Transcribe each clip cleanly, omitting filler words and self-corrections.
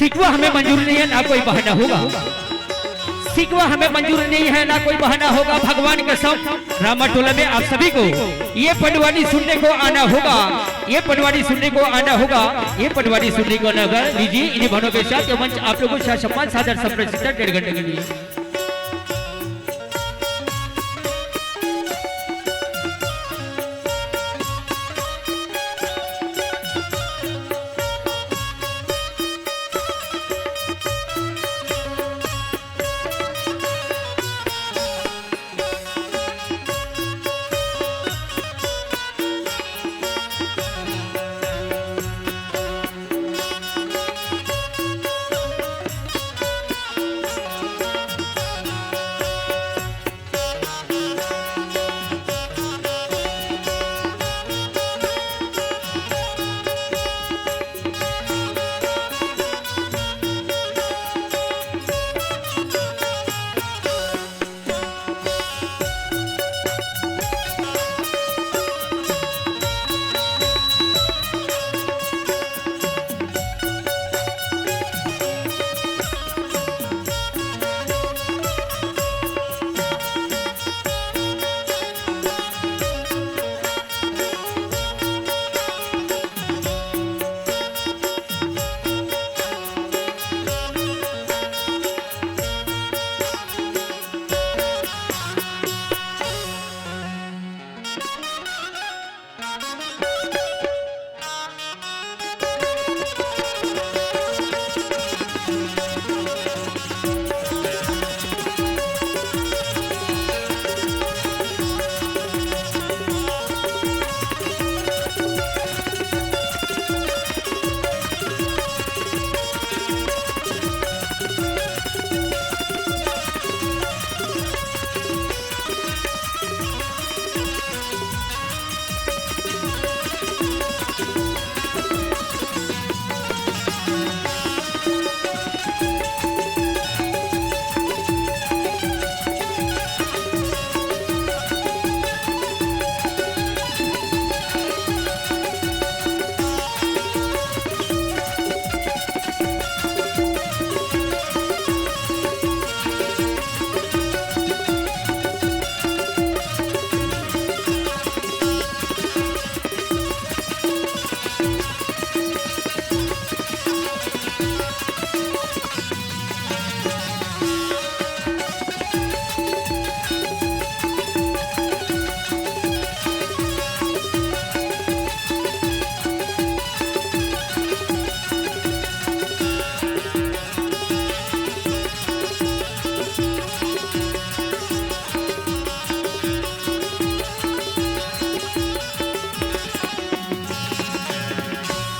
शिकवा हमें मंजूर नहीं है, ना कोई बहाना होगा। शिकवा हमें मंजूर नहीं है, ना कोई बहाना होगा। भगवान कसम रामाटोला में आप सभी को ये पटवारी सुनने को आना होगा, ये पटवारी सुनने को आना होगा, ये पटवारी सुनने को आना होगा। लीजिए इन्हीं भावों के साथ ये मंच आप लोगों को सम्मान सादर संप्रेषित 1.5 घंटे के लिए।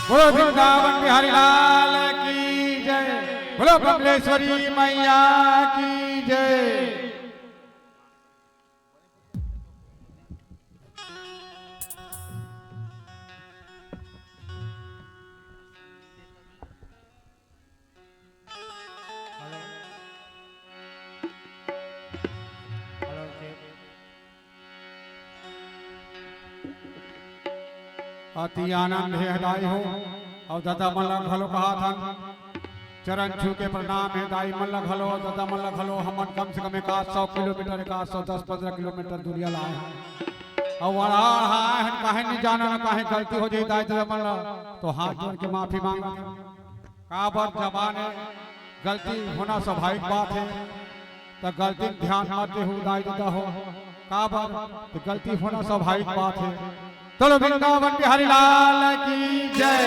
बोलो वृंदावन बिहारी लाल की जय, बोलो कमलेश्वरी मैया की जय। अति आनंद है हदाई हो और दादा मल्ल घलो कहा था चरण छू के प्रणाम है दाई मल्ल घलो दादा मल्ल घलो हम कम से कम 100 किलोमीटर 110-15 किलोमीटर दूरिया लाए और काहे नहीं जाना ना काहे गलती हो जाए दाई दादा मल्ल तो हाथ जोड़ के माफी मांग काबर जबान है गलती होना स्वाभाविक बात है तो गलती ध्यान आते हो दाई दादा हो काबर तो गलती होना स्वाभाविक बात है। चलो वृंदावन बिहारी लाल की जय।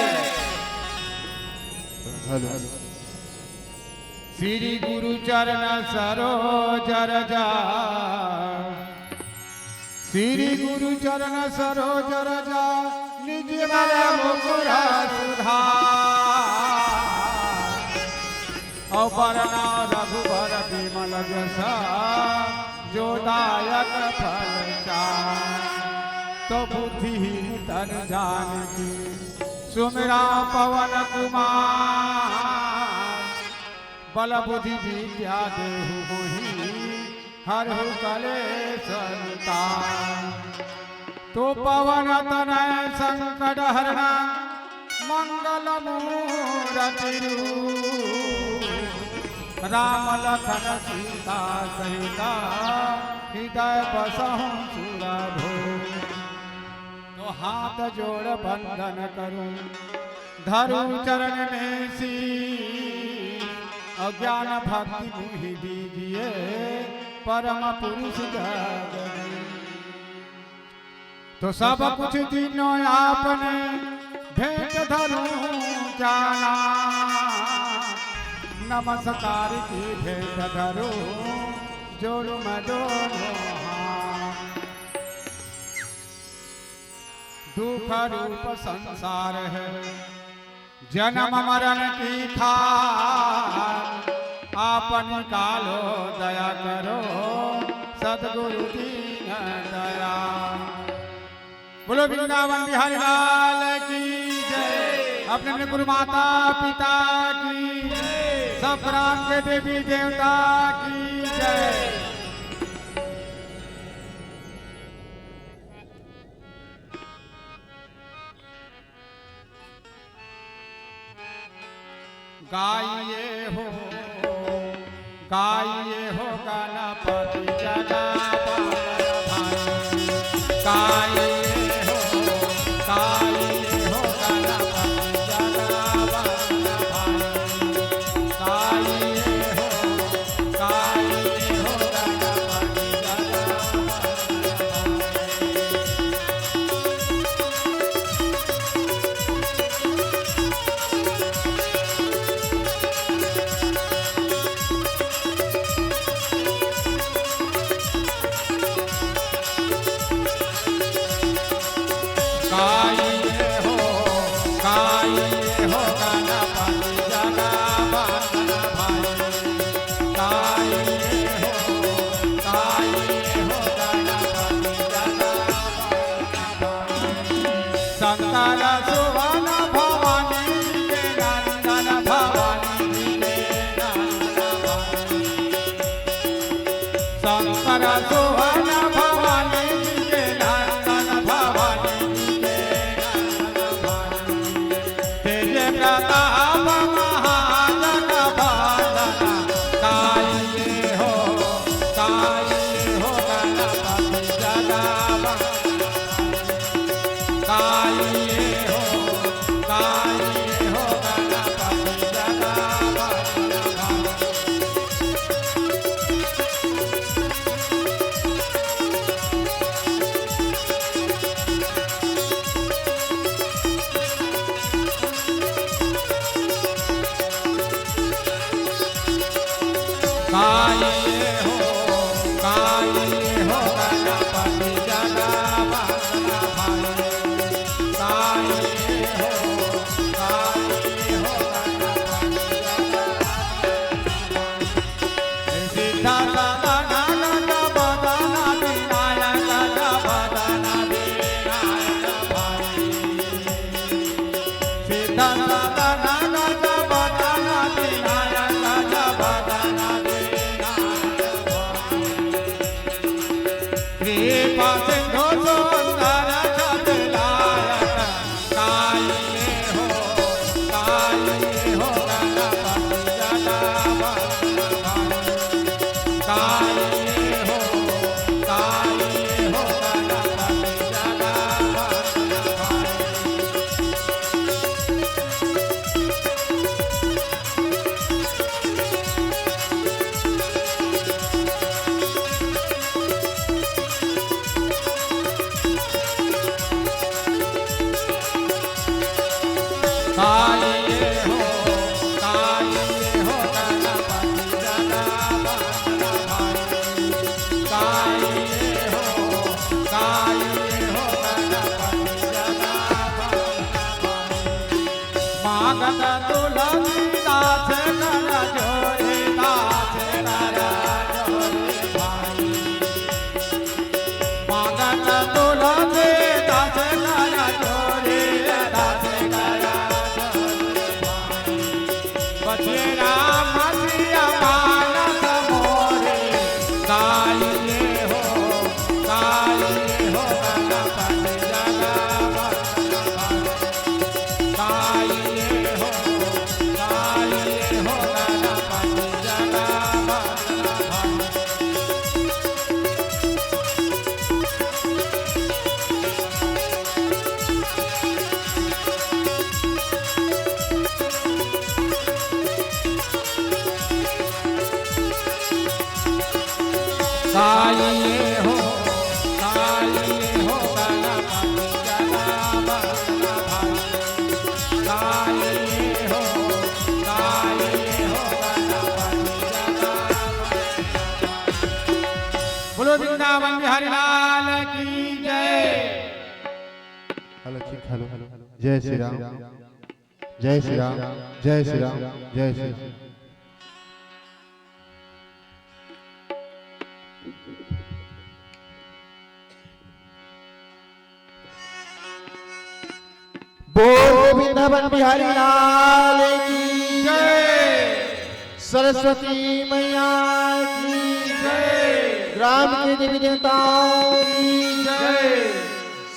श्री गुरु चरण सरोज रजा, श्री गुरु चरण सरोज रजा निज मन मुकुर सुधा औपरना रघुबर विमल जसा जो दायक फल चार तो बुद्धिहीन तन जानकी सुमिरा पवन कुमार बल बुद्धि विद्या देहु मोहि हरहु कलेश निताय तो पवन तनय संकट हरणा मंगल मूरति रूप राम लखन सीता सहिता हृदय बसहु सुरभो। तो हाथ जोड़ बंधन करूं धरू चरण में शीश, अज्ञान भक्ति मुहि दीजिए परम पुरुष जगदीश। तो सब कुछ तीनों आपने भेंट धरूं जाना, नमस्कार की भेंट धरूं जोड़ू मैं दोनों हाथ। दुख रूप संसार है जन्म मरण की खार, आपन कालो दया करो सद्गुरु दीन दया। बोलो वृंदावन बिहारी लाल की जय। अपने अपने गुरु माता पिता की, सब प्राण के देवी देवता की जय। गाइए हो गणपति जगत भाई, गाइए हो गणपति जगत भाई, गाइए हो गणपति जगत गाइए हो गणपति जनार्दन भाई। गाइए हो गणपति जनार्दन। बोलो वृंदावन बिहारी लाल की जय। हेलो ठीक हेलो जय श्री राम जय श्री राम जय श्री राम जय श्री राम। बोल वृंदावन बिहारी लाल की जय। सरस्वती मैया की जय। ग्राम के देवी देवताओं की जय।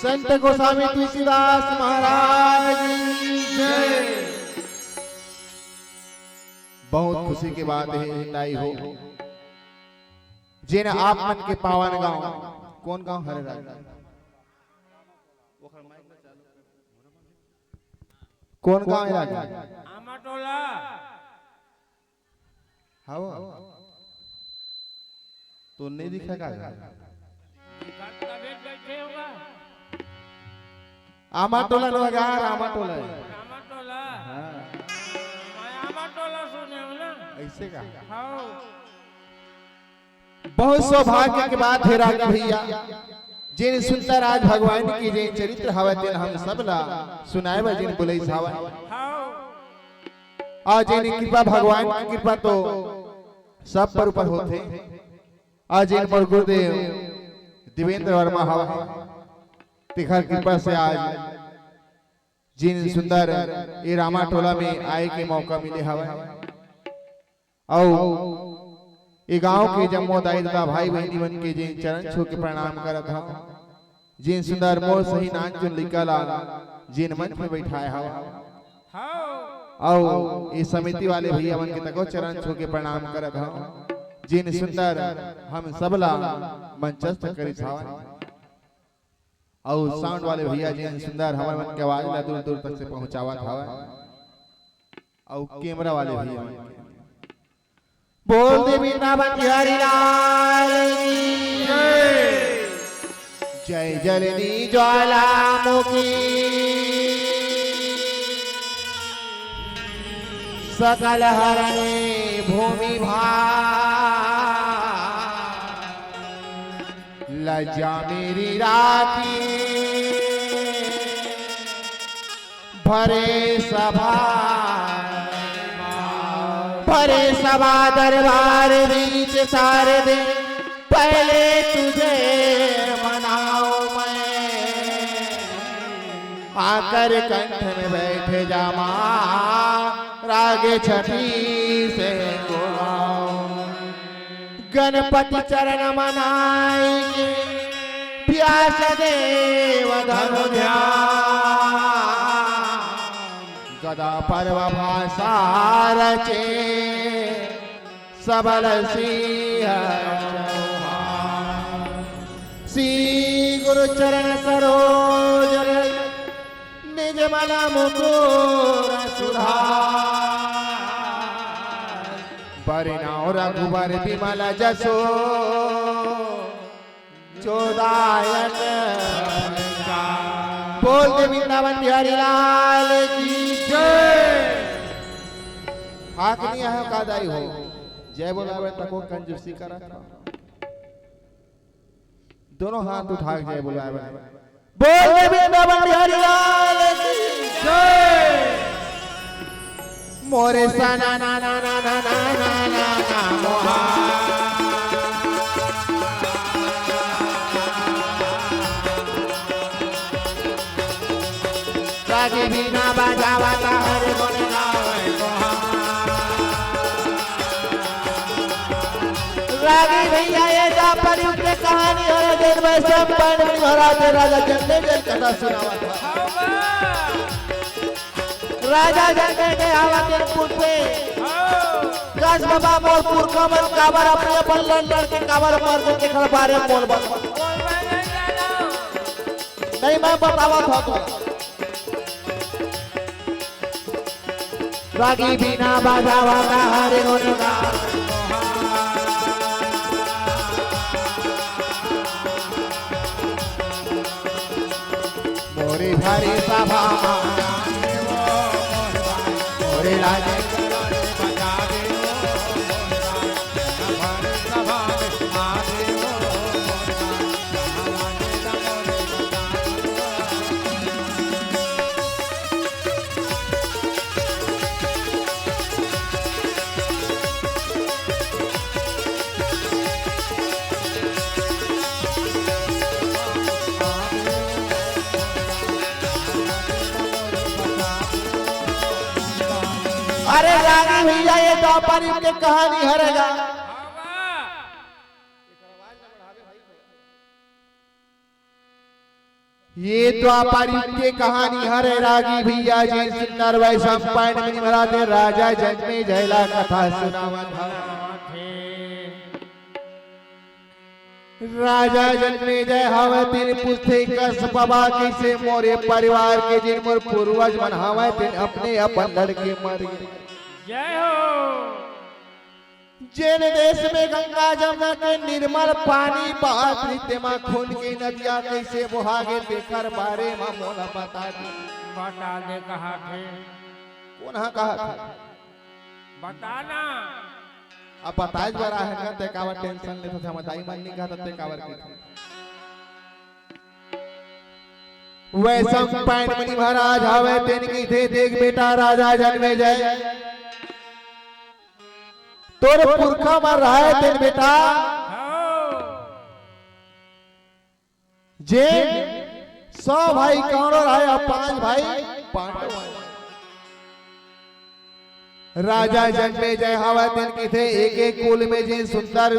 संत गोस्वामी तुलसीदास महाराज की जय। बहुत खुशी की बात है हिंदाई हो जिन आप मन के पावन गांव। कौन गांव हरे राज? कौन गांव है राजा? आमाटोला। हाँ तो नहीं दिखा का बैठे होगा। आमाटोला नगर आमाटोला है। आमाटोला। हाँ। आमाटोला सुने हो ना? ऐसे का हाँ। बहुत सौभाग्य के बात है राजा भैया जिन सुंदर आज भगवान की जिन चरित्र हवा दिन हम सब ला सुनाए बा जिन बोले हवा। आज जिन कृपा भगवान की कृपा तो सब पर ऊपर होते। आज जिन पर गुरुदेव देवेंद्र वर्मा हवा तिखर कृपा से आज जिन सुंदर ये रामाटोला में आए के मौका मिले हवा। और ये गांव के जम्मो दाई दादा भाई बहनी बन के जिन चरण छू के प्रणाम करत हूं। जिन सुंदर मोर सही नाच चुन लिकला जिन मंच में बैठाए हवा। और ये समिति वाले भैया मन के तको चरण छू के प्रणाम करत हूं। जिन सुंदर हम सबला मंचस्थ करी छावा। और साउंड वाले भैया जिन सुंदर हमारे मन के आवाज ला दूर दूर तक से पहुंचावा था। और कैमरा वाले भैया बोल दे वृंदावन बिहारी लाल की जय। जय जलनी ज्वालामुखी सकल हरणे भूमि भार लज्जा मेरी राखी भरे सभा दरबार बीच सारे दिन पहले तुझे मनाओ मैं आकर कंठ में बैठे जामा रागे छठी से गुलाओ। गणपति चरण मनाएंगे प्यास देव धनु ध्यान गदा पर्व भाषा रचे सबल सिंह श्री गुरु चरण सरोज निज मन मुकुर सुधार बरिनाओ रघुबर विमल जसो चोदायक बोल दे वृंदावन बिहारी लाल की जय। हाथ नहीं है का दाई हो जय बोलावे तको कंजूसी करा दोनों हाथ उठा के जय बोलावे बोल दे वृंदावन बिहारी लाल की जय। मोरे सना ना ना ना ना ना ना ना मोहा रागी बिना बजावता हर मन गावे कोहा। रागी भैया ये जा प्रयुक्त कहानी और दिन में संपन्न महाराज राजा जनने जन कथा सुनावा था। राजा जनने के आवाज़ पे गज बाबा मोरपुर कमर काबर अपने पल्लन लड़के काबर मार के खलबारे मोल बस नहीं मैं बतावा था तो रागी बिना बाजावा का हरे होने का मोरे भरी सभा मोरे राजे अरे रागी भैया ये द्वापर युग की कहानी हरेगा। ये द्वापर युग की कहानी हरे रागी भैया जी सुंदर वैशम पाइन में महाराज राजा जन्मे जयला कथा सुनावत राजा जन्मे जय हवे तीन पुस्ते कस बाबा कैसे मोरे परिवार के जिन मोर पूर्वज मन हवे तीन अपने अपन लड़के मर गए। जय हो। जिन देश में गंगा जमुना के निर्मल पानी बहत रीते मां खून की नदियां कैसे बहागे देकर बारे में मोला बता दे कहा थे कौन हा कहा था बताना अब बताइज बरा है का ते कावर टेंशन ले तो हम दाई मन नहीं कहा ते कावर की वैसम पाइन मणि महाराज हवे तेन की थे देख बेटा राजा जन्मे जय तोर पुरखा मर रहा है तेन बेटा जे 100 भाई कौनो रहा है 5 भाई पांडव राजा जन्मे जय हवा तेन की थे एक एक कुल में जिन सुंदर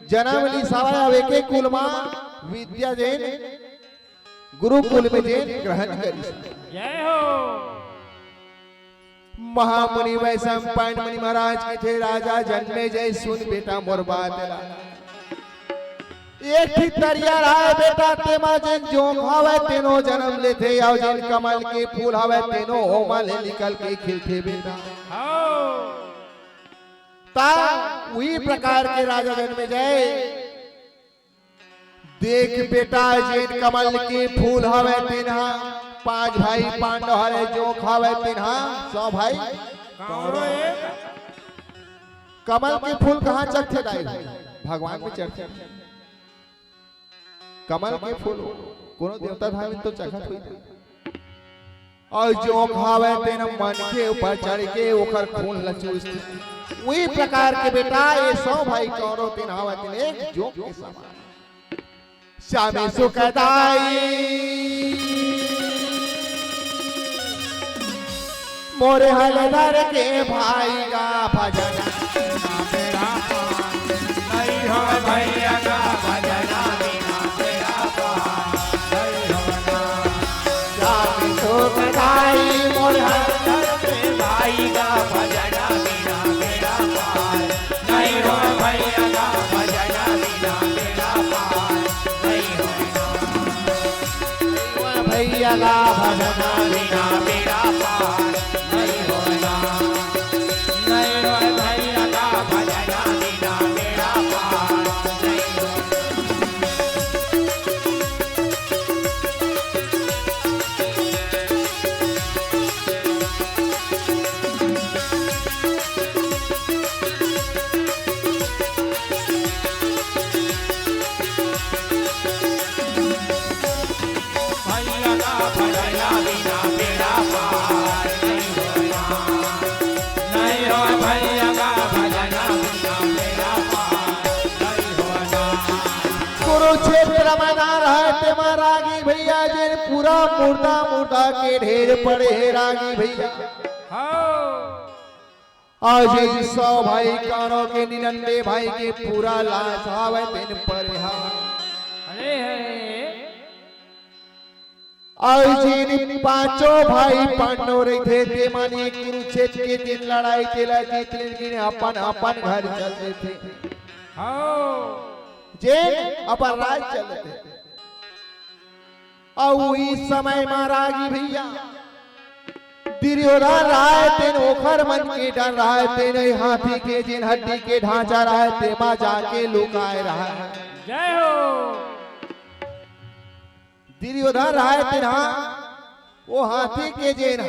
जन्म ली सवा एक एक कुल में विद्या जैन गुरुकुल में जैन ग्रहण करी। जय हो। महामुनि वैशम पाइन मुनि महाराज के थे राजा जन्मे जय सुन बेटा मोर बात एक ही तरिया रहा बेटा तेमा जिन जोंग हवे तेनो जन्म लेथे और जिन कमल के फूल हवे तेनो ओमा ले निकल के खिलथे बेटा ता वही प्रकार के राजा जन्मे जय देख बेटा जिन कमल के फूल हवे तेना 5 भाई पांडव हरे जो खावे तिन्हा 100 भाई कमल के फूल कहाँ चढ़ते दाई भगवान में चढ़ते कमल के फूल कोनो देवता धाम तो चखत हुई और जो खावे तेन मन के ऊपर चढ़ के ओकर खून लचूस वही प्रकार के बेटा ये 100 भाई कौरो तिन्हावे तिने जो के समान श्यामे सुखदाई मोरे हलदर के भाई का भजन मेरा नहीं हो भैया का भजन बिना मेरा नहीं होना श्याम सुखदाई मोरे हलदर के भाई का भजन बिना मेरा नहीं हो भैया का भजन बिना मेरा नहीं होना भैया का भजन बिना मेरा कुरुक्षेत्र में ना रहते रागी भैया जिन पूरा मुर्दा मुर्दा के ढेर पड़े है रागी भैया आज 100 भाई कानों के 99 भाई के पूरा लाश आवे दिन पर आज जिन 5 भाई पांडव रहे थे मानी कुरुक्षेत्र के दिन लड़ाई चला जीत अपन अपन घर चलते थे जे अपन राज चलते और इस समय महारागी भैया दुर्योधन राय तेन ओखर मन के डर रहा है तेन हाथी के जिन हड्डी के ढांचा रहा है तेमा जाके लुकाए रहा है। जय हो। दुर्योधन राय तेन वो हाथी के जेन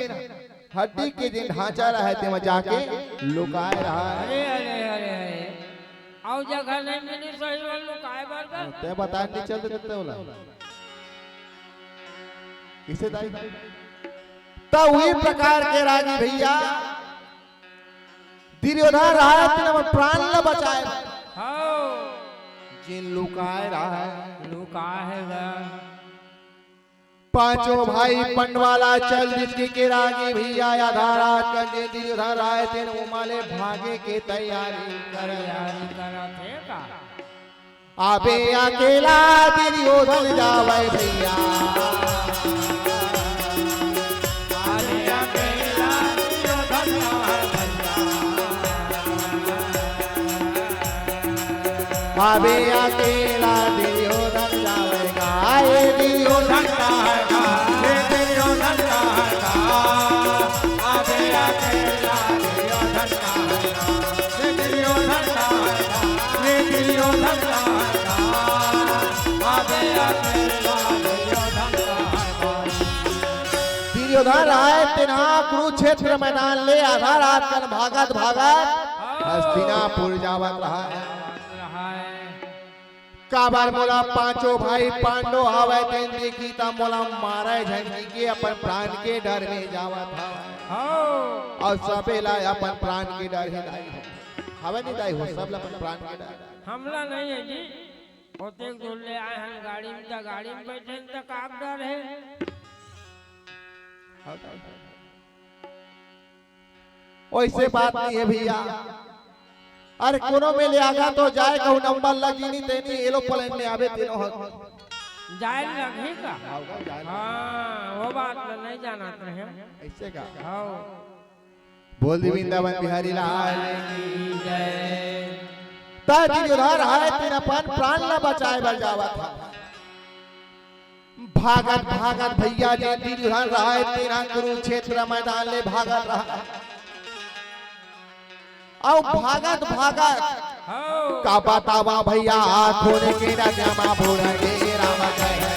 हड्डी के जेन ढांचा रहे ते में जाके लुकाए रहा है। अरे अरे अरे अरे आओ जगह नहीं मिली सही वालों काय बार का ते बता नहीं चल देते होला किसे दाई तो वही प्रकार के रागी भैया दुर्योधन रहा तेरे प्राण न बचाए हाओ जिन लुकाए रहा है लुका है गा पांचों भाई पंडवाला चल जिसकी के रागी भैया आधा रात का जे दुर्योधन राय तेन उमाले भागे के तैयारी कर तैयारी करा थे का आबे अकेला दुर्योधन जावे भैया आले अकेला दुर्योधन आबे अकेला दुर्योधन जावेगा आए दुर्योधन का है दुर्योधन का है आबे अकेला दुर्योधन का है दुर्योधन का है दुर्योधन का है आबे अकेला दुर्योधन का है। दुर्योधन आए तिना कुरुक्षेत्र मैदान ले आधा रात कर भागत भागत हस्तिनापुर जावत रहा है। काबर मोला पांचों भाई पांडव आवे तेन देखी ता मोला मारे झंडी के अपन प्राण के डर में जावा था हाओ और सबेला अपन प्राण के डर ही दाई हवे नहीं दाई हो सब अपन प्राण के डर हमला नहीं है जी होते दूर ले आए हैं गाड़ी में तो गाड़ी में बैठे तो काग डर है वैसे बात नहीं है भैया अरे कोनो में ले आगा तो जाए कहू नंबर लगी नहीं तेनी एरोप्लेन में आवे तीनों हक जाए लगे का हाँ वो बात में नहीं जाना है ऐसे का हाओ बोल दी वृंदावन बिहारी लाल की जय ताकि उधार आए तेरा प्राण न बचाए बर जावा था भागत भागत भैया जी दिन उधार रहा है तेरा कुरुक्षेत्र मैदान ले भागत रहा और भागत भागत हाओ का बतावा भैया खोने के राजा भोरगे राम कहे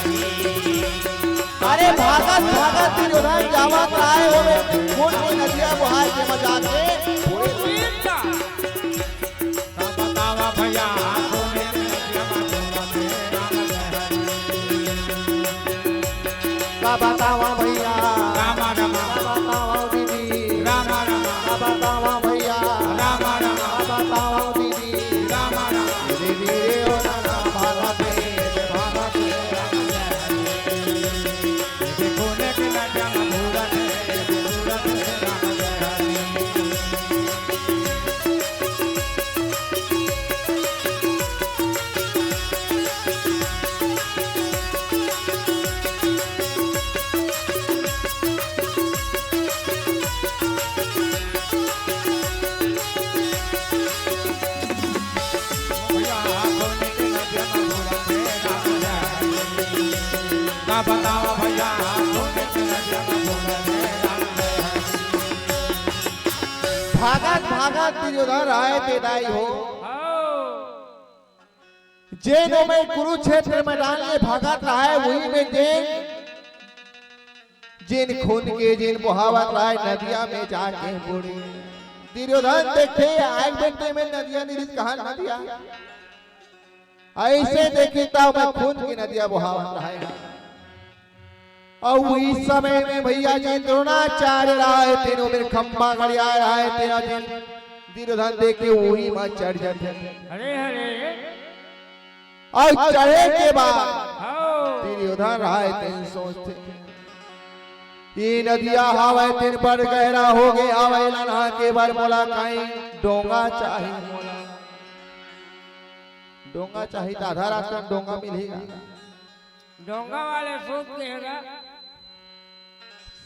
अरे भागत भागत दिन उधार जावत रहे होवे कौन कोई नदिया बहार के मजा के वीरता बतावा भैया खोने के का बतावा भैया रामा रामा बतावा दीदी रामा रामा का बतावा भैया रामा रामा बतावा दीदी रामा रामा दीदी ओ ना भारत भारत खोने के राजा भूरत भूरत राम जय भैया खोने के राजा भूरत राम जय बताओ भैया खोने के राजा भूरत राम जय भागत भागत दुर्योधन आए तेदाई हो हाओ जेनो में कुरुक्षेत्र मैदान में भागत रहा है वही में जिन खून के जिन बहावत रहा है नदिया में जाके बुड़ी दुर्योधन देखे एक बेटे में नदिया निरित कहा नदिया ऐसे देखी तब मैं खून की नदिया बहावत रहा है और इस समय में भैया जी द्रोणाचार्य रहा है तीनों में खंबा गड़िया रहा है तेरा दिन दुर्योधन देखे वही में चढ़ जाते हरे हरे और चढ़े के बाद हाओ दुर्योधन रहा है तीन सोचते ये नदिया हवे तीन पर गहरा हो गए हवे लना के बार मोला कहीं डोंगा चाहिए मोला डोंगा चाहिए तो आधा रास्ता में डोंगा मिलेगा डोंगा वाले सूत कहेगा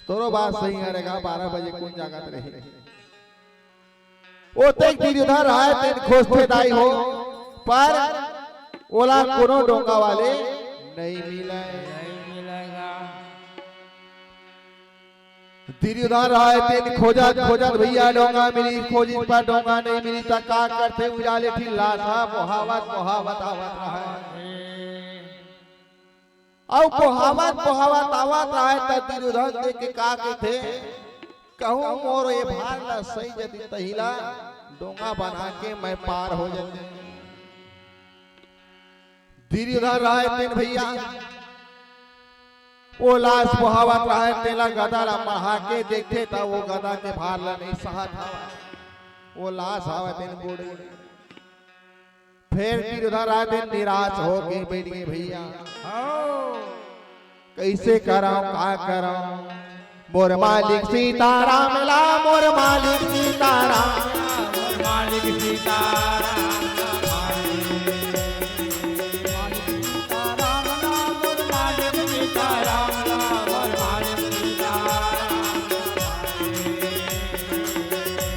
तोरो बात सही रहेगा 12 बजे कौन जागत रहे ओते दुर्योधन रहा है तीन खोजते दाई हो पर ओला कोनो डोंगा वाले नहीं मिले नहीं मिलेगा दुर्योधन रहा है तीन खोजत खोजत भैया डोंगा मिली खोजी पर डोंगा नहीं मिली तो का करते उजाले ठीक लाशा बहावत बहावत आवत रहा है और पोहावत पोहावत आवत रहे त दुर्योधन देख के का के थे कहूं मोर ये भार ला सही जदी तहिला डोंगा बना के मैं पार हो जाते। दुर्योधन रहे तेन भैया वो लाश पोहावत रहे तेला गदा ला मढ़ा के देखे था वो गदा के भार ला नहीं सहा था वो लाश आवे तेन बूढ़े। फिर दुर्योधन रहे तेन निराश हो के बैठ गए भैया कैसे कराऊं का कराऊं मोर मालिक सीताराम ला मोर मालिक सीताराम मोर मालिक सीताराम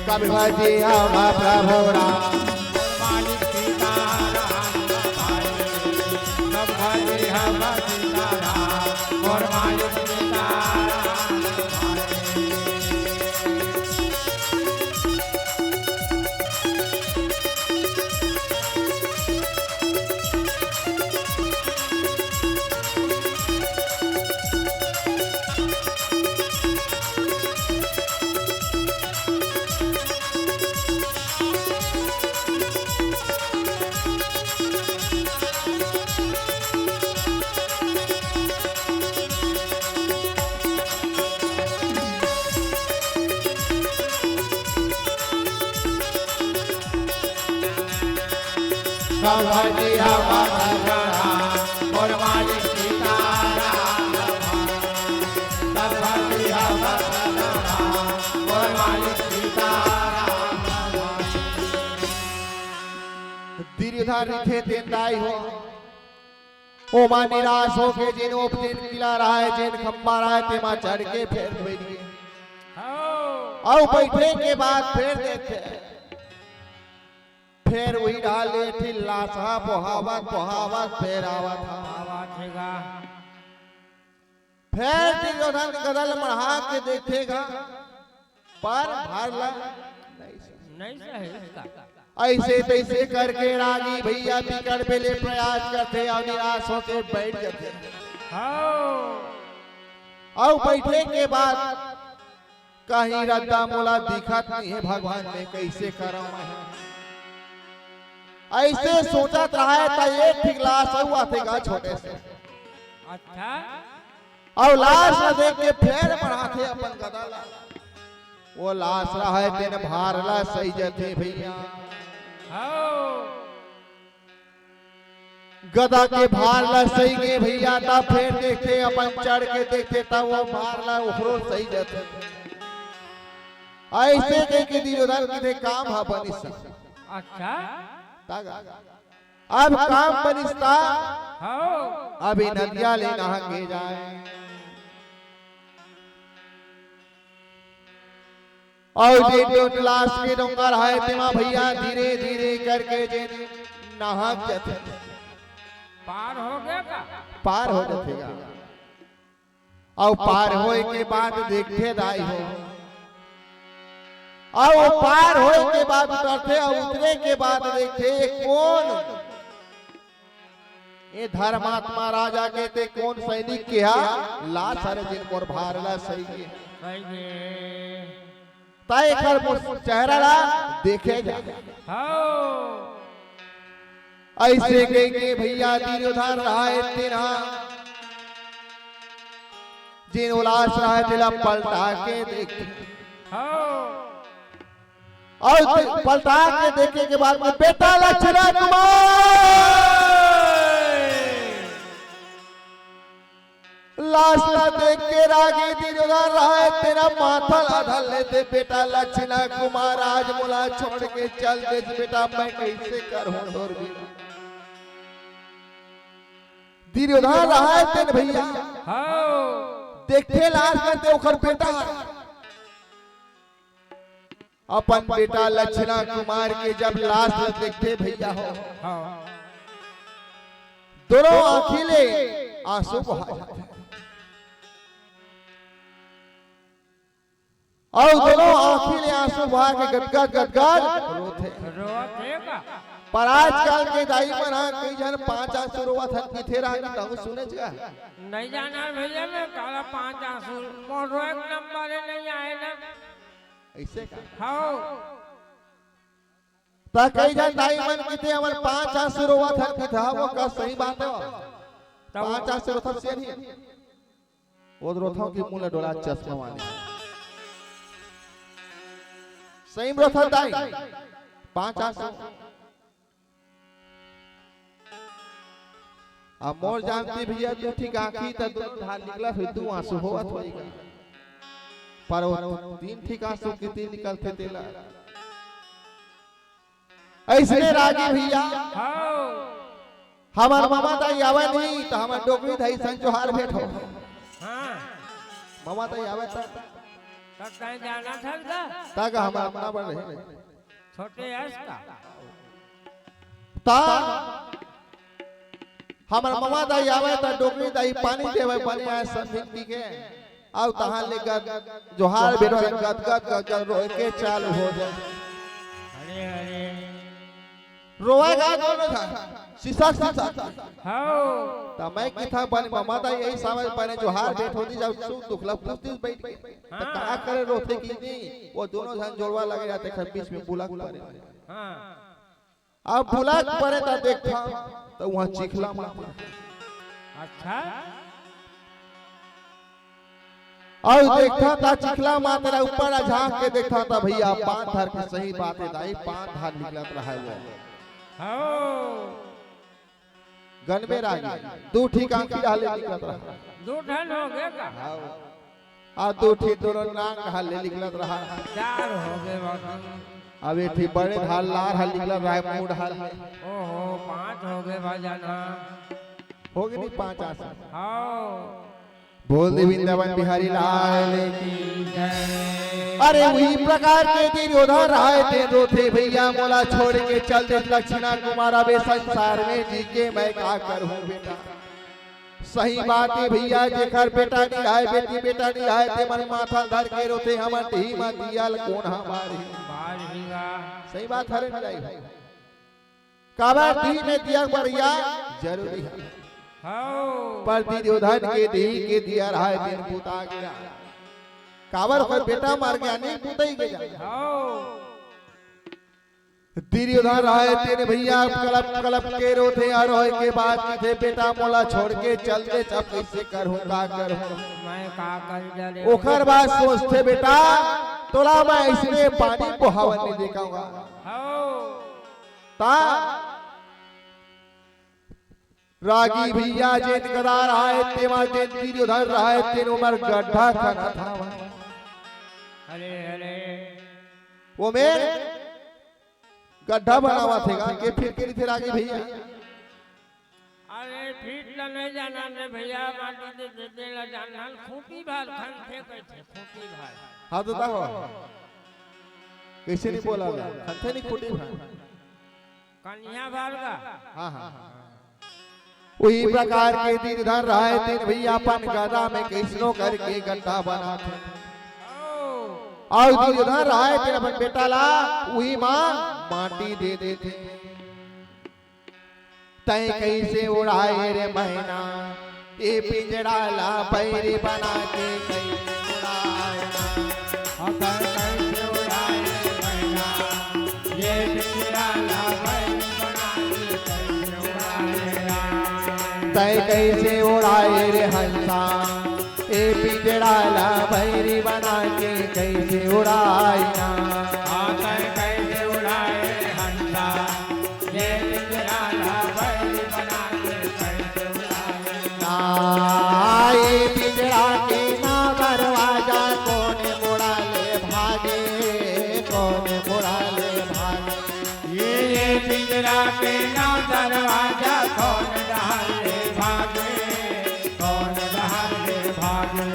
कभी भजे हम प्रभु राम मालिक सीताराम कब भजे हम सीताराम मोर मालिक सीताराम भजे हम मोर मालिक सीताराम तब भजे हम मोर मालिक सीताराम। दुर्योधन थे तेंदाई हो ओ मां निराश हो के जिन ओपन किला रहा है जिन खंबा रहा है तेमा चढ़ के फिर बैठ गए और बैठे के बाद फिर देखे फिर वही डाले थी लाशा पोहावत पोहावत फिर आवत आवाज़ेगा फिर दुर्योधन गदल मढ़ा के देखेगा पर हारला नहीं सही इसका ऐसे तैसे करके रागी भैया बिगड़ पे ले प्रयास करते और निराश होके बैठ जाते और बैठे के बाद कहीं रद्दा मोला दिखत नहीं है भगवान ने कैसे करूं मैं ऐसे सोचा रहा था ये ठीक लाश हुआ थे छोटे से अच्छा और लाश न देख के फिर बढ़ाते अपन गदा ला वो लाश रहा तेन भारला सही जते भैया गदा के भारला सही के भैया था फिर देखते अपन चढ़ के देखते था वो भारला उखरो सही जते ऐसे के दुर्योधन के काम हा बनिस अच्छा अब काम बनिस्ता हाँ अभी नदिया ले नहांगे जाए और जे लाश के डोंगर है तेमा भैया धीरे धीरे करके जे नहा जाते पार हो गया का पार हो जातेगा और पार होए के बाद देखते दाई हो और वो पार होए के बाद उतरते और उतरे के बाद देखते कौन ये धर्मात्मा राजा के थे कौन सैनिक के लाश हर जिनको भारला सही के सही तय कर चेहरा ला देखे जा हाँ ऐसे के भैया दुर्योधन रहा है तेरा जिन उलास रहा है तेला पलटा के देखे हाँ और पलटा के देखे के बाद में बेटा लक्ष्मण कुमार लाश ला देख के रागी दुर्योधन रहा है तेरा माथा आधल लेते बेटा लक्ष्मण कुमार आज मुला छोड़ के चल दे बेटा मैं कैसे करूं तोर बिना दुर्योधन रहा है तेन भैया हाँ देखे लाश करते ओकर बेटा अपन बेटा लक्ष्मण कुमार के जब लाश देखते भैया हो हाँ दोनों आंखिले आंसू बहा जाते और दोनों आंखी ले आंसू बहा के गदगद गदगद रोते। रोते का पर आजकल के दाई मन कई जन 5 आंसू रोवत हन किथे रानी कहूं सुने जा नहीं जाना भैया मैं काला 5 आंसू मोरो एक नंबर नहीं आए ना ऐसे का हाँ ता कई जन दाई मन किथे हमर 5 आंसू रोवत हन किथा वो का सही बात है 5 आंसू रोथत से नहीं वो रोथों की मुंह डोला चश्मा वाली सही रोथत दाई 5 आंसू अब मोर जानती भैया तू ठीक आंखी त दोनों ढाल निकला फिर तू आंसू होवत होएगा पर वो तीन ठीक आंसू कितने निकलते तेला ऐसने रागी भैया हाँ हमार मामा ताई आवे नहीं तो हमार डोकरी धाई संजोहार भेंट हो हाँ मामा ताई आवे तब कहीं जाना था का ताकि हमार अपना बढ़ रहे छोटे यश का ता हमार मामा दाई आवे त डोकरी दाई पानी देवे पानी आए संभिन के आउ तहां ले जोहार बेरो गदगद गदगद रोए के चालू हो जाए अरे अरे रोएगा दोनों था शीशा शीशा हाँ त मैं किथा बन मामा दाई यही समझ पाने जोहार बैठ होती जाओ सुख दुखला पूछती बैठ गई त का करे रोते की नहीं वो दोनों धन जोड़वा लगे जाते खर बीच में बुला पड़े हाँ अब बुला पड़े त देखा तो वहां चिखला मार अच्छा और देखता था चिखला मार तेरा ऊपर झांक के देखता था भैया 5 धार की सही बात है दाई 5 धार निकलत रहा है वो हाँ गनबे रागी 2 ठीक आंखी डाले निकलत रहा 2 ठन हो गए का आ 2 ठीक दोनों नाक हाले निकलत रहा 4 हो गए बाकी अब एक ठीक बड़े धार लार हाल निकलत रहा है मूड हाल ओहो 5 हो गए भाजाना हो गई नहीं 5 आसा हाँ बोल दे वृंदावन बिहारी लाल की जय। अरे वही प्रकार के दुर्योधन राय ते रोथे भैया मोला छोड़ के चल दे लक्ष्मण कुमार अबे संसार में जी के मैं का करूं बेटा सही बात है भैया जेकर बेटा नहीं आए बेटी बेटा नहीं आए ते मन माथा धर के रोथे हमर ढी मा दियाल कोन हमारे बाल भीगा सही बात हरे नहीं जाई काबा ढी में दिया बढ़िया जरूरी है हाँ पर दुर्योधन के ढी के दिया रहा है दिन पुता गया कावर कोई बेटा मार गया नहीं पुता ही गया हाँ दुर्योधन रहे तेरे भैया कलप कलप के रोथे और होए के बाद थे बेटा मोला छोड़ के चल दे अब कैसे करूं का करूं मैं का कर जले ओखर बात सोचते बेटा तोला मैं इसमें पानी बहावन नहीं देखाऊंगा हाँ ता रागी भैया जेन गदा रहा तेवा जेन दुर्योधन रहा तेन उमर गड्ढा खाना था अरे अरे वो में गड्ढा बनावा थे के फिर के थे रागी भैया अरे फिट ल नहीं जाना रे भैया माटी दे दे दे ला जाना खूंटी भाल खान फेंके थे खूंटी भाल हाँ तो देखो कैसे नहीं बोला खंथे नहीं खुटी भाई कन्या भाल का हाँ हाँ वही प्रकार के दुर्योधन रहे तीन भैया अपन गदा में कैसनो करके गड्ढा बना थे और दुर्योधन रहे तेरा अपन बेटा ला वही मां माटी दे देते तय कैसे उड़ाए रे मैना ये पिंजड़ा ला पैरी बना के कैसे उड़ाए कैसे उड़ाए मैना ये पिंजरा ला पैरी बना के कैसे उड़ाए तय कैसे उड़ाए रे हंसा ए पिंजड़ा ला भैरी बना के कैसे उड़ाए तय कैसे उड़ाए हंसा ये पिंजरा ला पैरी बना के कैसे उड़ाए ये पिंजड़ा के ना दरवाजा कौन मुड़ा ले भागे कौन मुड़ा ले भागे ये पिंजरा के ना दरवाजा कौन डाले भागे कौन डाले भागे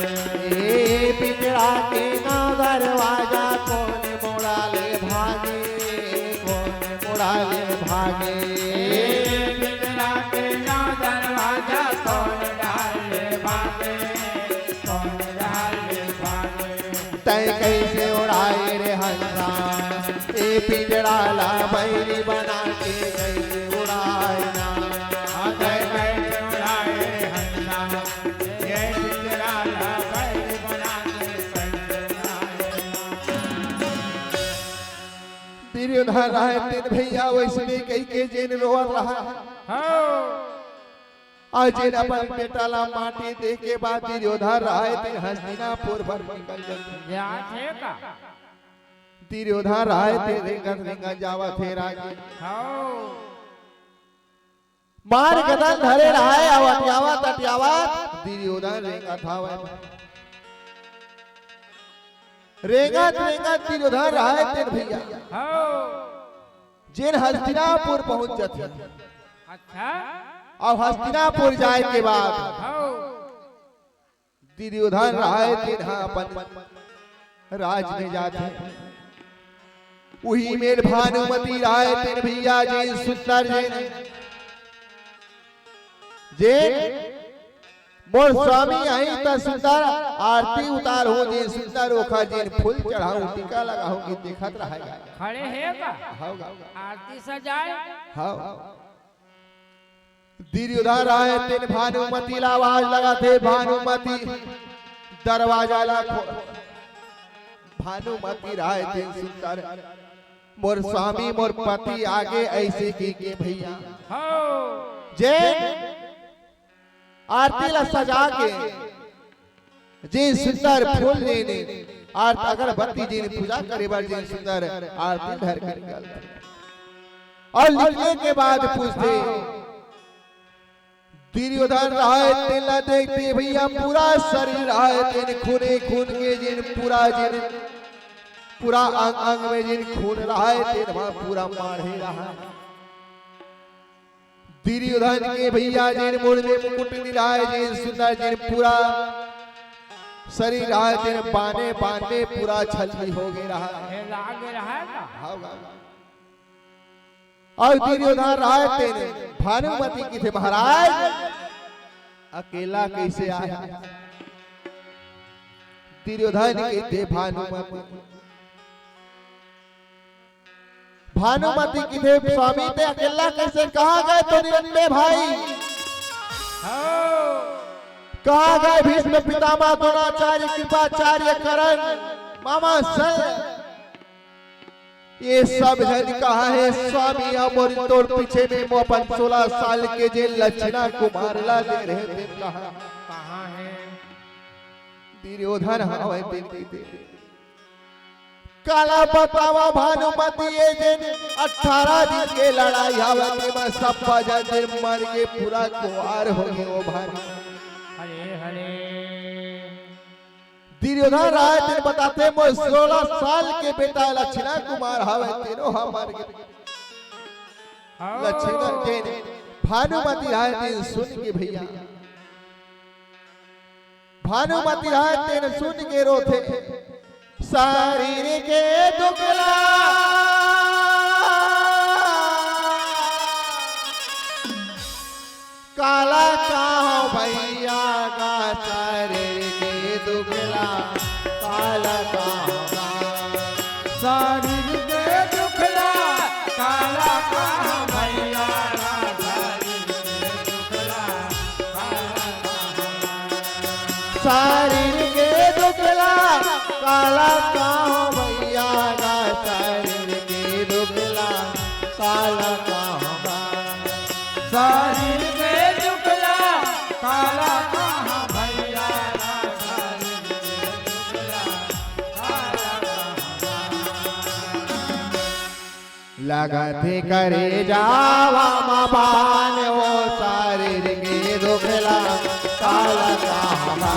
ये पिंजड़ा के ना दरवाजा कौन मुड़ा ले भागे कौन मुड़ा ले भागे पिंजरा के ना दरवाजा कौन डाले भागे कौन डाले भागे तय कैसे ए पिंजरा ला बैरी बना के कैसे उड़ाए ना जय कैसे उड़ाए हंसा ये पिंजरा ला बैरी बना के कैसे उड़ाए। दुर्योधन रहे तीन भैया वैसने कई के जेन रोवत रहा आज जेन अपन बेटा ला माटी दे के बाद दुर्योधन रहे तीन हस्तिनापुर भर निकल जाते जा थे का दुर्योधन रहे तीन रिंगत रिंगत जावा थे राजे हाओ मार गदन धरे रहे आवत टटियावा दुर्योधन रिंगत हावे रेंगत रेंगत दुर्योधन रहे तीन भैया हाओ जेन हस्तिनापुर पहुंच जाते अच्छा अब हस्तिनापुर जाए के बाद हाओ दुर्योधन रहे तीन अपन राज में जाते वही मेर भानुमती राय तीन भैया जी सुंदर जे मोर स्वामी आई त सुंदर आरती उतार हो जे सुंदर ओखा जे फूल चढ़ाऊ टीका लगाऊ कि देखत रहेगा खड़े है का होगा आरती सजाए हां दुर्योधन राय तीन भानुमती ला आवाज लगाते भानुमती दरवाजा ला भानुमती राय तीन सुंदर मोर स्वामी मोर पति आगे ऐसे की के भैया हाओ जे आरती ला सजा के जे सुंदर फूल लेने आर अगरबत्ती जी पूजा करे बार जे सुंदर आरती धर कर निकलते और लिखने के बाद पूछते दुर्योधन राय तेला देखते भैया पूरा शरीर राय तेन खूने खून के जिन पूरा अंग अंग में जिन खून रहा है तेन वहां पूरा मारे रहा दुर्योधन के भैया जिन मुड़ में मुकुट निराय जिन सुंदर जिन पूरा शरीर रहा है तेन बाने बाने पूरा छलनी हो गया रहा ये लागे रहा का और दुर्योधन राय तेने भानुमती की थे महाराज अकेला कैसे आया दुर्योधन के थे भानुमती की थे स्वामी थे अकेला कैसे कहा गए तो निरंजन भाई कहा गए भीष्म पितामह द्रोणाचार्य कृपाचार्य करण मामा सर ये सब जन कहा है स्वामी अमर तोड़ पीछे में वो अपन 16 साल के जे लक्षणा कुमार ला दे रहे थे कहाँ है दुर्योधन हवे दिन काला बतावा भानुमती ये दिन 18 दिन के लड़ाई हवे में सब जन मर के पूरा कुआर हो गए वो भानु हरे हरे दुर्योधन राय दिन बताते मोर 16 साल के बेटा लक्षणा कुमार हवे तीनों हमार के लक्षणा के भानुमती राय दिन सुन के भैया भानुमती राय दिन सुन के रोथे शरीर के दुखला काला कहाँ भैया का शरीर के दुखला काला कहाँ शरीर के दुखला काला कहाँ भैया शरीर के दुखला काला कहाँ भैया का शरीर के दुखला काला कहाँ शरीर के दुखला काला कहाँ भैया लगते करे जावा मबान वो शरीर के दुखला काला कहाँ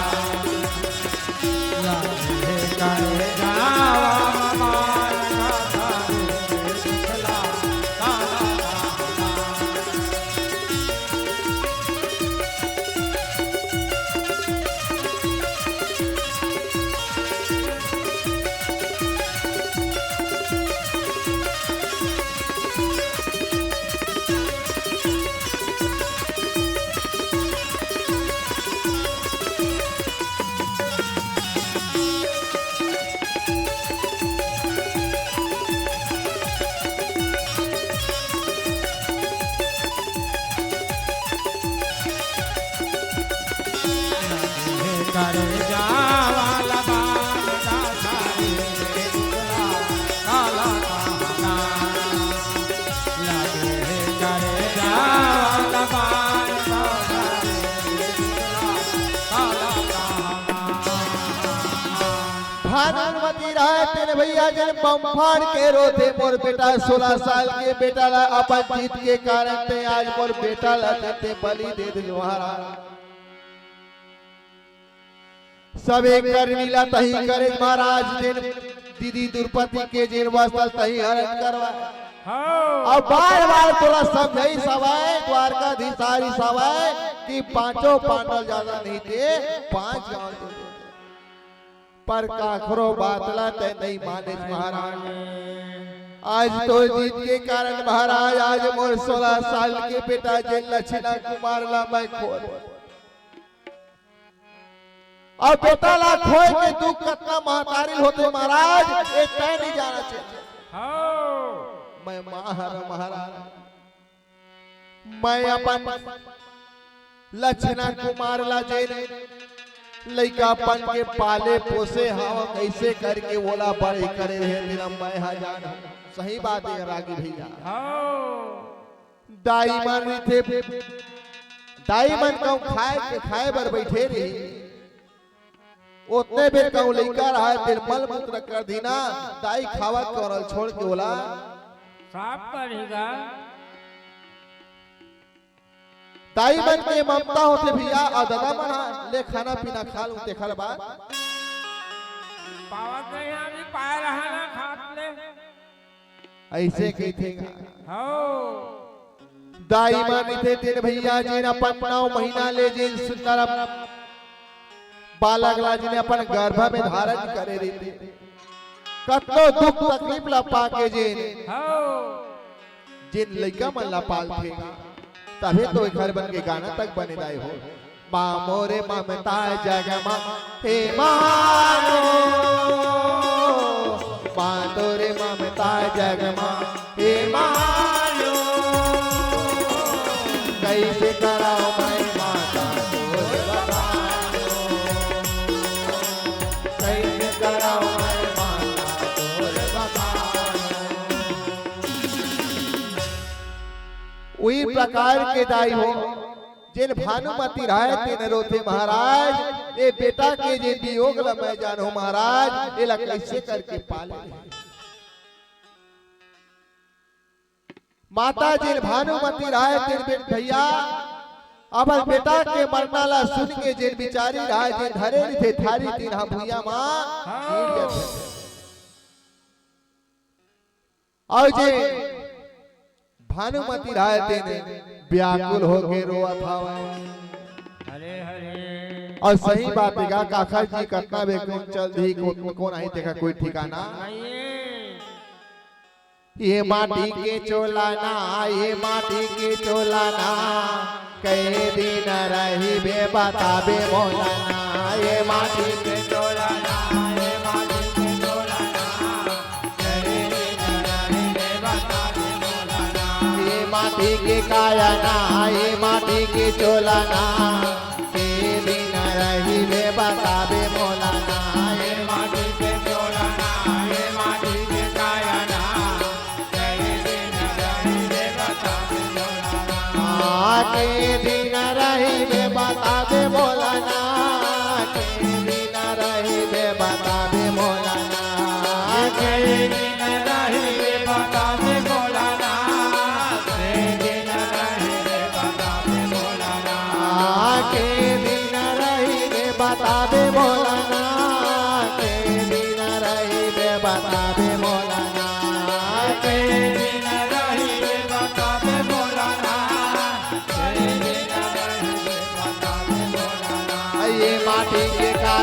करे जावा हमारा दुखला काला करे जावाला बान दादा रे दुबला काला कहना लगे करे जावाला बान दादा रे दुबला काला कहना। भानुमती राय तेरे भैया जन बम फाड़ के रोते मोर बेटा 16 साल के बेटा ला अपन जीत के कारण ते आज मोर बेटा ला ते बलि दे दे महाराज। सबे कर मिला तही करे महाराज दिन दीदी द्रौपदी के जिन वस्त्र तही हरण करवा। अब बार बार थोड़ा समझाई सवाए द्वारकाधीशारी सवाए कि पांचों पांडव ज्यादा नहीं थे 5 गांव थे पर काखरो बातला ते नहीं माने महाराज। आज तो जीत के कारण महाराज आज मोर 16 साल के बेटा जे लक्ष्मण कुमार ला मैं खोल और बेटा ला खोए के दुख कितना महतारी होते महाराज एक तय नहीं जाना चाहिए। मैं महाराज मैं अपन लक्ष्मण कुमार ला जेल लइकापन के पाले पोसे हवा कैसे करके ओला बड़े करे रहे तेरा मैं हजार सही बात है रागी भैया। दाई मन थे दाई मन कहूं खाए बर बैठे रही उतने बेर कहूं लइका रहा तेरे मल मूत्र कर दीना दाई खावत करल छोड़ के ओला साफ करेगा। दाई मन के ममता होते भैया और दादा मन ले खाना पीना खा लूं देखल बात पावा के यहाँ भी पाए रहा ना खात ले ऐसे कहतेगा। हो दाई मन थे तेरे भैया जी ने अपन 9 महीना ले जिन सुंदर बालक ला जी ने अपन गर्भ में धारण करे रही कतनो दुख तकलीफ ला पाके जिन लइका मन ला पाल थे तभी तो घर बन के गाना तक बने दाई हो। माँ मोरे ममता जगमा हे मानो माँ तोरे ममता जगमा हे मानो कैसे कराओ मैं माता तोरे बताओ कैसे कराओ मैं माता तोरे बताओ। वही प्रकार के दाई हो जिन भानुमती राय तेन रोथे महाराज ये बेटा के जे वियोग ला मैं जानो महाराज ये ला कैसे करके पाले। माता जिन भानुमती राय तेन भैया अब बेटा के मरना ला सुन के जिन बिचारी राय जिन धरे थे थारी तीन हम भैया मां और जे भानुमती राय तेने व्याकुल होके रोआ था। हरे हरे और सही बात है काका जी कतना बेकुन चल दी कौन आई देखा कोई ठिकाना। ये माटी के चोलाना ये माटी के चोलाना कई दिन रही बे बताबे मौलाना ये माटी के चोलाना ये माटी के चोलाना कई दिन रही बे बताबे मौलाना ये माटी के कायाना ये माटी के चोलाना कई दिन रही बे बताबे मौलाना ये माटी के चोलाना ये माटी के कायाना के दिन रही बे बताबे मौलाना के दिन रही बे बताबे मौलाना के दिन रही बे बताबे मौलाना के दिन रही बे बताबे मौलाना के दिन रही बे बताबे मौलाना के दिन रही बे बताबे मौलाना के दिन रही बे बताबे मौलाना ये माटी के का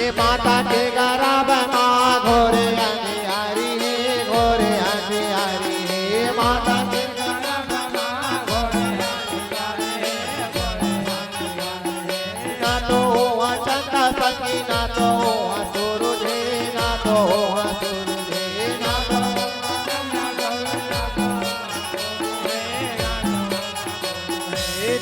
ये माता के गरब माँ घोरे अंधियारी है, घोरे अंधियारी है। ये माता के गरब माँ घोरे अंधियारी है, घोरे अंधियारी है। ना तो हुआ चंदा संगी, ना तो हुआ सूरज है, ना तो हुआ सूरज है, ना तो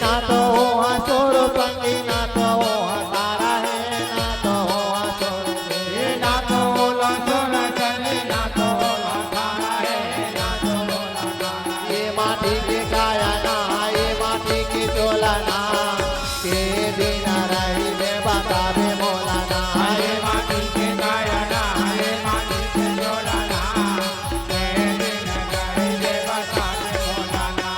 ना तो हुआ सूरज संगी, ना तो हुआ तारा है, ना तो हुआ सूरज है, ना तो हुआ सूरज है, ना तो हुआ तारा है, ना तो हुआ तारा। ये माटी के काया ना, ये माटी की चोला ना, के बिना रही दे बतावे मोला ना। ये माटी के काया ना, ये माटी के चोला ना, के बिना रही दे बतावे मोला ना।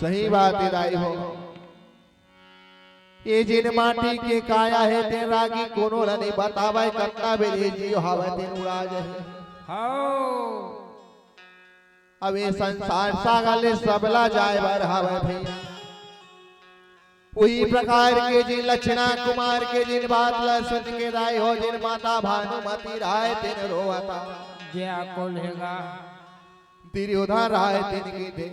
सही बात है दाई हो। ये जिन माटी के काया है ते रागी कोनो नहीं बतावे करता बेले जियो हवा ते उड़ाज है। अब ये संसार सागले सबला जाए बर हवा भैया। वही प्रकार के जिन लक्षणा कुमार के जिन बात ला सुन के दाई हो, जिन माता भानुमती राय तेन रोवता जया को लेगा दुर्योधन राय तेन की दे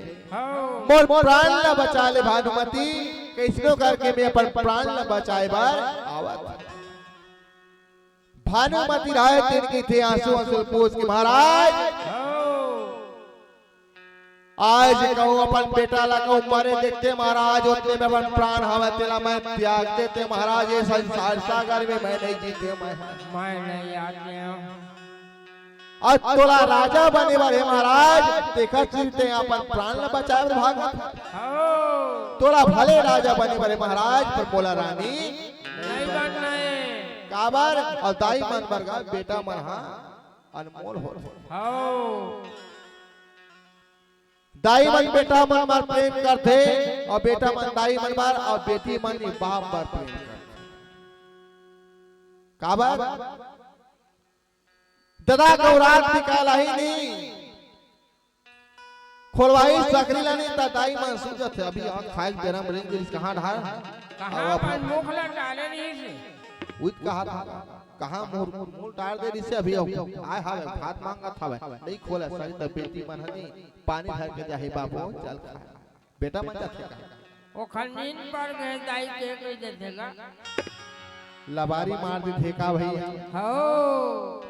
मोर प्राण ला बचा ले भानुमती, कैसनो करके मैं अपन प्राण ला बचाए बार आवत। भानुमती राय तेन की थे आंसू आंसू पूछ के महाराज आज कहूँ अपन बेटा ला कहूँ मरे देखते महाराज, उतने में अपन प्राण हवा तेला मैं त्याग देते महाराज। ये संसार सागर में मैं नहीं जीते, मैं नहीं आते हूँ। आज तोला राजा बने वाले महाराज, देखा चलते अपन प्राण ला बचाए भागत। तोला भले राजा बने वाले महाराज, पर बोला रानी नहीं बनना है काबर और दाई मन बरगा बेटा मन हा अनमोल हो। दाई मन बेटा मन बार प्रेम करते, और बेटा मन दाई मन बार, और बेटी मन बाप बार प्रेम करते। काबर दादा गौरात निकाला ही नहीं, खोलवाई सकरी ला नहीं, दाई मन सूझत है अभी आँख खाए गरम रेंज कहाँ ढाल कहाँ पर मुख ला डाले नहीं से उत कहा था कहाँ मोर मूल डाल दे दिसे अभी आए हावे भात मांगा था नहीं खोला सारी त बेटी मन हनी पानी भर के जाहे बाबू चल खा बेटा मन जाथे वो खंडीन पर गए दाई के कोई दे देगा लबारी मार दी थे का भैया हो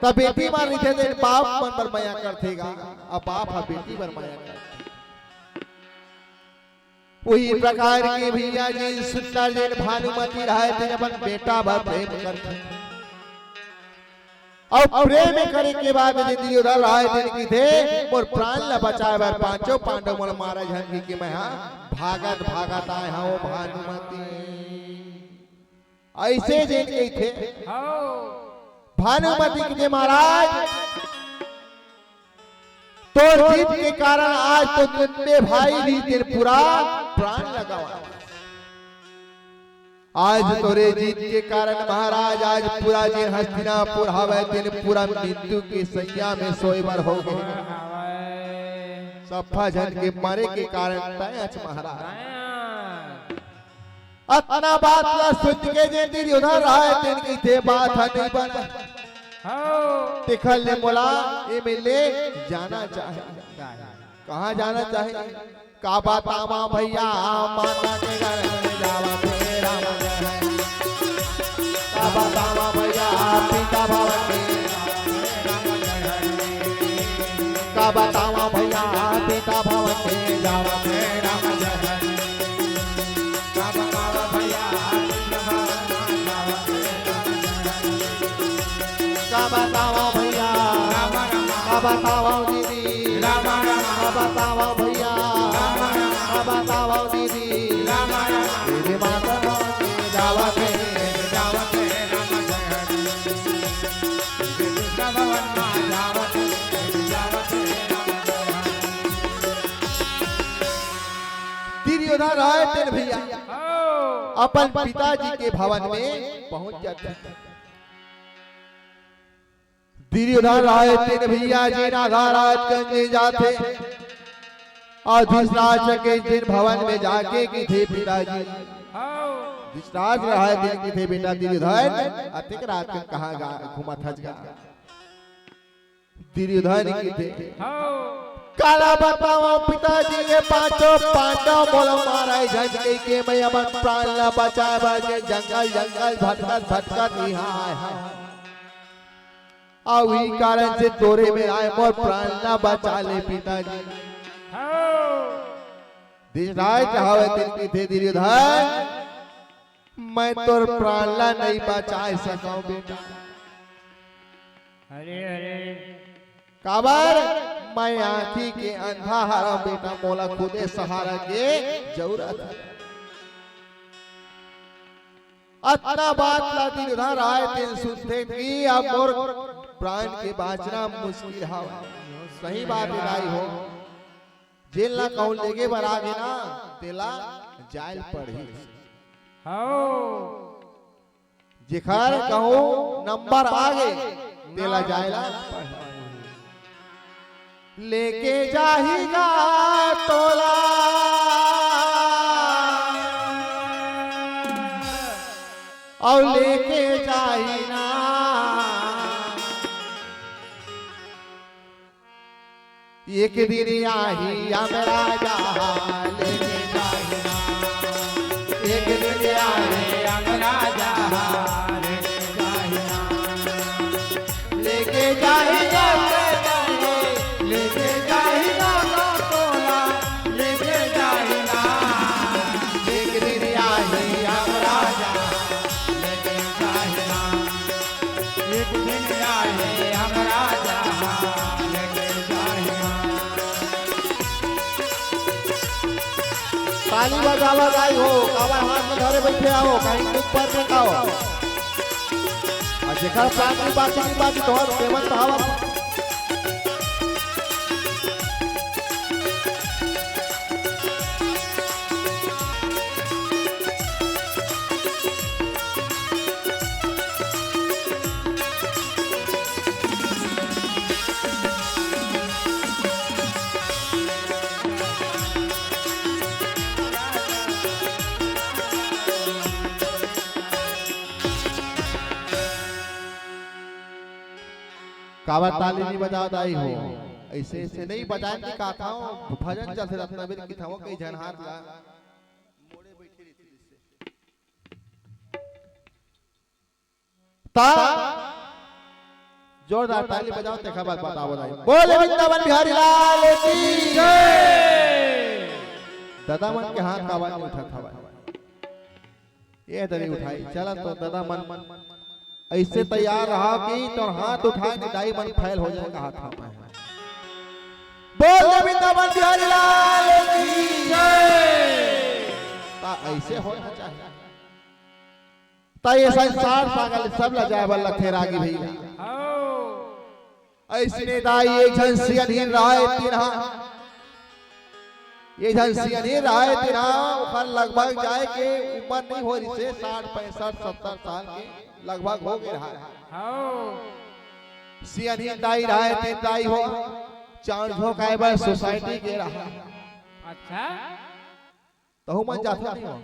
तब बेटी मार दी थे बाप मन पर माया करथेगा, अब बाप हा बेटी पर माया करथे। वही प्रकार के भैया जी सुंदर जिन भानुमती राय थे अपन बेटा भर प्रेम करते, और प्रेम करे के बाद जिंदगी उधर राय दिन की थे और प्राण ला बचाए बार पांचों पांडव मन मारा झंकी के मैं भागत भागत आए हाँ वो भानुमती ऐसे जिन गई थे भानुमती के महाराज तो जीत के कारण आज तो तुझे भाई भी तेरे पूरा प्राण लगावा। आज तोरे जीत के कारण महाराज आज पूरा जिन हस्तिनापुर हवे तेन पूरा मृत्यु की सैया में सोएबर हो गए। सफा जन के मरे के कारण तय महाराज अतना बात ला सुन के जे तेरी उधर रहा तेन की थे बात नहीं बन तिखल ने बोला ये मिले जाना चाहे कहाँ जाना चाहे का बात आमा भैया माता के घर में जावा तेरा का बात आमा भैया पिता भवन में का बात आमा भैया पिता भवन में जावा तेरा बताओ भैया बताओ दीदी बताओ भैया बताओ दीदी दीदी माता जावत दुर्योधन राय तेरे भैया अपन पिताजी के भवन में पहुंच जाते। दुर्योधन राय तेरे भैया जी नागाराज गंजे जाते और धृतराष्ट्र के जिन भवन में जाके की थे पिताजी धृतराष्ट्र रहा है दिन की थे बेटा दुर्योधन अतिक रात के कहाँ घुमा थज गा दुर्योधन की थे काला बताओ पिताजी के पांचों पांडव बोलो मारा झंझके के मैं अपन प्राण न बचाए बचे जंगल जंगल भटकत भटकत यहाँ है वही कारण से तोरे में आए मोर प्राण न बचा ले पिताजी धृतराष्ट्र हवे दिन की थे दुर्योधन मैं तोर प्राण नहीं बचा सका बेटा अरे अरे काबर मैं आंखी के अंधा हारा बेटा मोला खुदे सहारा के जरूरत है अतना बात ला दुर्योधन आए दिन सुनते कि अब मोर प्राण के बाँचना मुश्किल है सही बात विदाई हो जेल ना कहूं लेके बरागे ना तेला जायल पड़ी जिखर कहूं नंबर आगे तेला जायला लेके जाहिगा तोला और लेके जाहिना एक दिन आही हमरा जहा लेके जाहिना एक दिन आही हमरा जहा लेके जाहिना लेके जाहिना तोला लेके जाहिना एक दिन आही हमरा जहा लेके जाहिना एक दिन आही हमरा जहा लेके जाहिना पानी बजावा गाई हो काबर हाथ में धरे बैठे आओ कहीं ऊपर फेंकाओ और जेकर पानी बाची तो सेवन भावा काबर ताली नहीं बजाता ही हो ऐसे ऐसे नहीं बजाए की काथा हो भजन चल से रत्नवीर की थाओ कई जन हाथ ला मोड़े बैठे रहती ता जोरदार ताली बजाओ ते खबर बताओ दाई बोले वृंदावन बिहारी लाल की जय दादा मन के हाथ काबर नहीं उठा था ये दरी उठाई चला तो दादा मन ऐसे तैयार रहा कि तो हाथ उठाए निदाई मन फैल हो जाएगा हाथ में बोल वृंदावन बिहारी लाल की जय ता ऐसे होना चाहिए ता ये संसार पागल सब लजाए बल लखे रागी भैया ऐसे दाई एक झंसी अधीन रहा है तीनहा ये झंसी अधीन रहा है तीनहा ऊपर लगभग जाए के उम्र नहीं हो रही से 60 65 70 साल के लगभग हो गए रहा सियानी दाई रहा है तीन दाई हो चांद झोंकाए बस सोसाइटी के रहा अच्छा तो मन जाता नहीं हो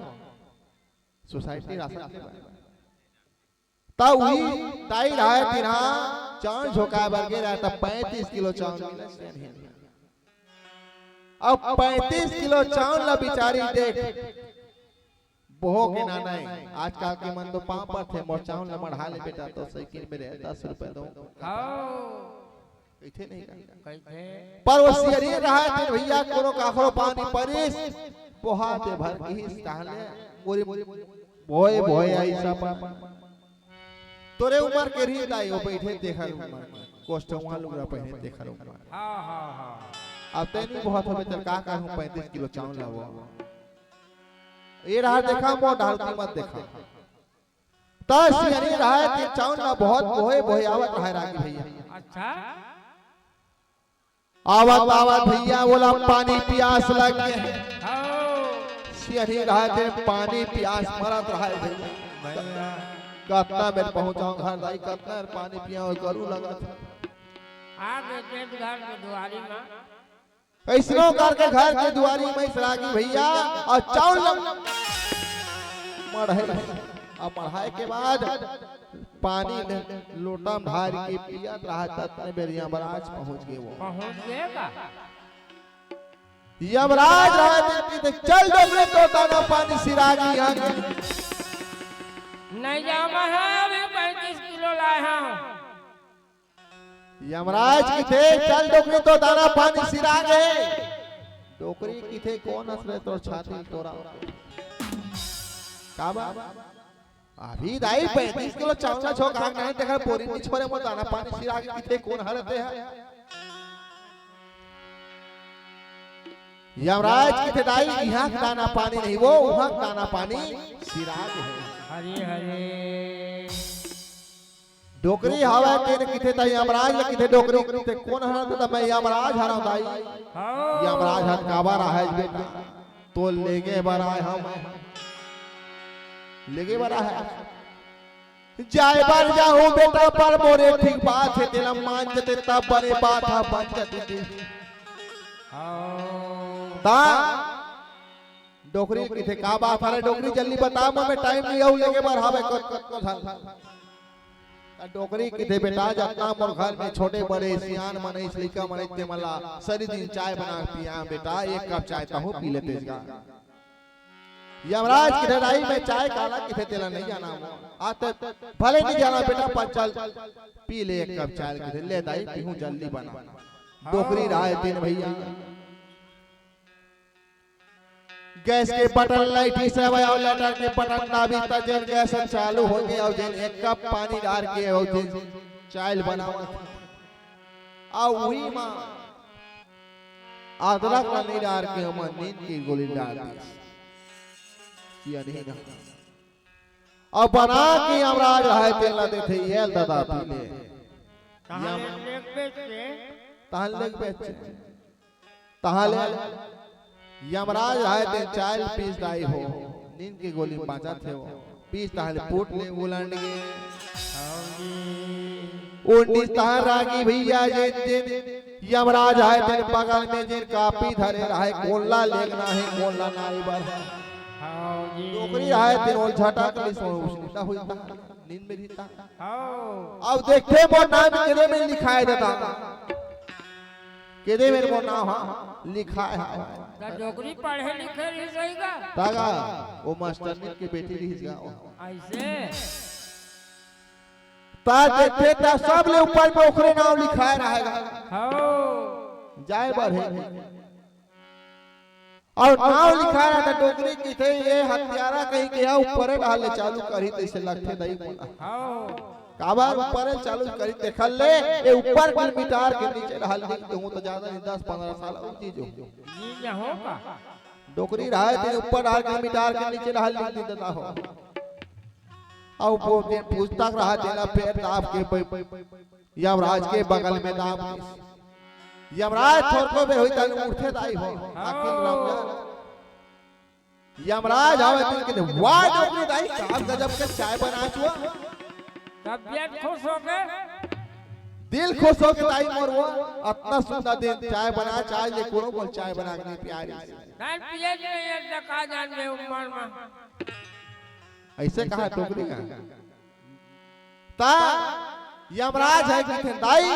सोसाइटी रास्ता तब हुई दाई रहा है तीन चांद झोंकाए बर के रहा था 35 किलो चांद मिला अब 35 किलो चांद ला बिचारी देख बोहो के नाना है आजकल के मन तो पांव पर थे मोर चावल न बढ़ा ले बेटा तो साइकिल में रहे 10 रुपए दो कैथे नहीं कैथे पर वो सियरी रहा थे भैया कोनो काखरो पानी परिस बोहा ते भर की ताले मोरी बोए बोए ऐसा पर तोरे उम्र के रही दाई वो बैठे देखा कोष्ठ वहां लुगरा पहने देखा हां अब तेनी बहुत हो चल का हूं 35 किलो चावल लावो ये रहा देखा मो डाल की मत देखा तस यानी रहा कि चावल ना बहुत बोए बोए आवत रहा रागी भैया अच्छा आवत भैया बोला पानी प्यास लग गए सियरी रहा थे पानी प्यास मरत रहा भैया कतना बेर पहुंचाऊं घर दाई कतना पानी पियाओ करू लगा आगे के घर के दुआरी में कैसनो करके घर के दुआरी में सरागी भैया और चावल मढ़े अब मढ़ाए के बाद पानी में लोटा में ढार के पियत रहा ततने बेर यमराज पहुंच गए वो पहुंच गए का यमराज रहा कि चल डोबरे तो दाना पानी सिरागी यहाँ नहीं जामा है अभी 35 किलो लाए हैं यमराज की थे चल डोकरी तो दाना पानी सिरा गए डोकरी की थे कौन हंस रहे तो छाती तोरा काबा अभी दाई 35 किलो चावल छो का नहीं देखा पोरी नहीं छोरे मो दाना पानी सिरा के की थे कौन हरते हैं यमराज की थे दाई यहाँ दाना पानी नहीं वो वहाँ दाना पानी सिरा के है हरे हरे डोकरी हवा तेरे किथे ता यमराज ले किथे डोकरी किथे कौन हरा था मैं यमराज हरा दाई यमराज हाथ काबा रहा है बेटा तो लेगे बरा है हम लेगे बरा है जाए बार जाऊं बेटा पर मोरे ठीक बात है तेरा मान जते तब बने बात है बन जते ता डोकरी किथे का बात है डोकरी जल्दी बता मैं टाइम नहीं आऊ लेगे बार हवे को डोकरी किथे बेटा जतना मोर घर में छोटे बड़े सियान मने लइका मने ते मला सारी दिन चाय बना पिया बेटा एक कप चाय ताहू पी लेते इसका यमराज की लड़ाई में चाय काला किथे तेरा नहीं जाना आते भले नहीं जाना बेटा पर चल पी ले एक कप चाय किथे ले दाई पीहू जल्दी बना डोकरी रहा है दिन भैया गैस के बटन लाइटी से और लेटर के बटन दाबी तजन गैस चालू हो गया और जिन एक कप पानी डाल के और जिन चाय बनावा आ वही मां अदरक नहीं डाल के हम नींद की गोली डाल दी किया नहीं ना और बना के यमराज रहे तेल देते ये दादा पीले तहल लेग बेच तहल यमराज आए थे चाय पीस दाई हो नींद की गोली बाजा थे वो पीस ताहले पोट ले उलंड गए 19 तार रागी भैया जे दिन यमराज आए थे बगल में जिन कापी धरे रहे कोल्ला लेगना है कोल्ला नाई बर डोकरी आए थे और झटक ले सो उठा हुई था नींद में रहता अब देखते वो नाम केदे में लिखाया देता केदे मेरे को नाम लिखा है डोकरी पढ़े लिखे रही सही का तागा वो मास्टर की बेटी रही जा ऐसे ता देखते ता सब ले ऊपर में ओकरे नाम लिखाया रहेगा हां जाए बढ़े और नाम लिखा रहा था डोकरी की थे ये हत्यारा कहीं के ऊपर डाले चालू करी तो इसे लगते दई हां काबार ऊपर चालू करी देखल ले ये ऊपर की मिटार के नीचे डाल दी तो तो ज्यादा नहीं 10-15 साल और चीज हो ये हो का डोकरी रहा है ऊपर डाल के मिटार के नीचे डाल दी देता हो और वो दिन पूछता रहा तेरा पैर दाब के यमराज के बगल में दाब यमराज थोर को बे होई तन उठे दाई हो आखिर रमजान यमराज आवे दिन के वाह डोकरी दाई काम गजब के चाय बना छुआ तबियत खुश हो गए दिल खुश हो के दाई मोर वो इतना सुंदर दिन चाय बना चाय ले कोनो बोल चाय बना के प्यारी नहीं पिए नहीं दका जान में उम्र में ऐसे कहा टोकरी का ता यमराज है कि दाई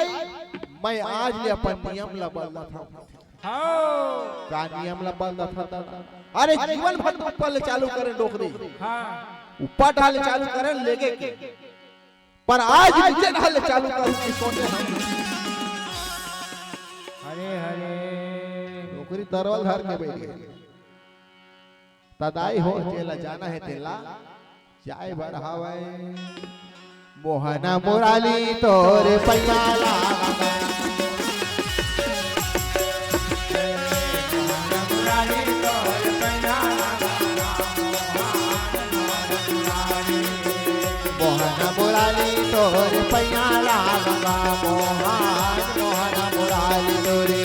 मैं आज ले अपन नियम ला बदला था हां का नियम ला बदला था अरे जीवन भर ऊपर ले चालू करे डोकरी हां ऊपर डाले चालू करे लेगे के पर आज नीचे डाले चालू करूं की सोचे हम हरे हरे डोकरी तरवल धर के बैठ गए तदाई हो जेला जाना है तेला चाय बढ़ावे मोहना मुराली तोरे पैयाला मोहना मुराली तोरे पैयाला मोहना मुराली तोरे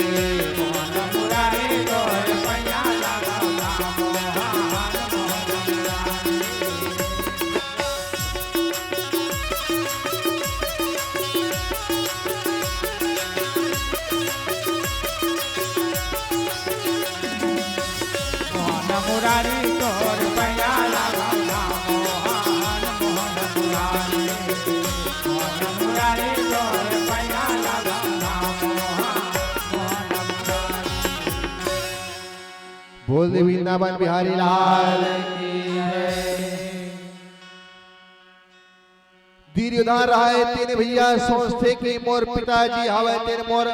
मुरारी तोर पैया लगा बोल दे वृंदावन बिहारी लाल की दुर्योधन रहे तेरे भैया सोचते कि मोर पिताजी हवे तेरे मोर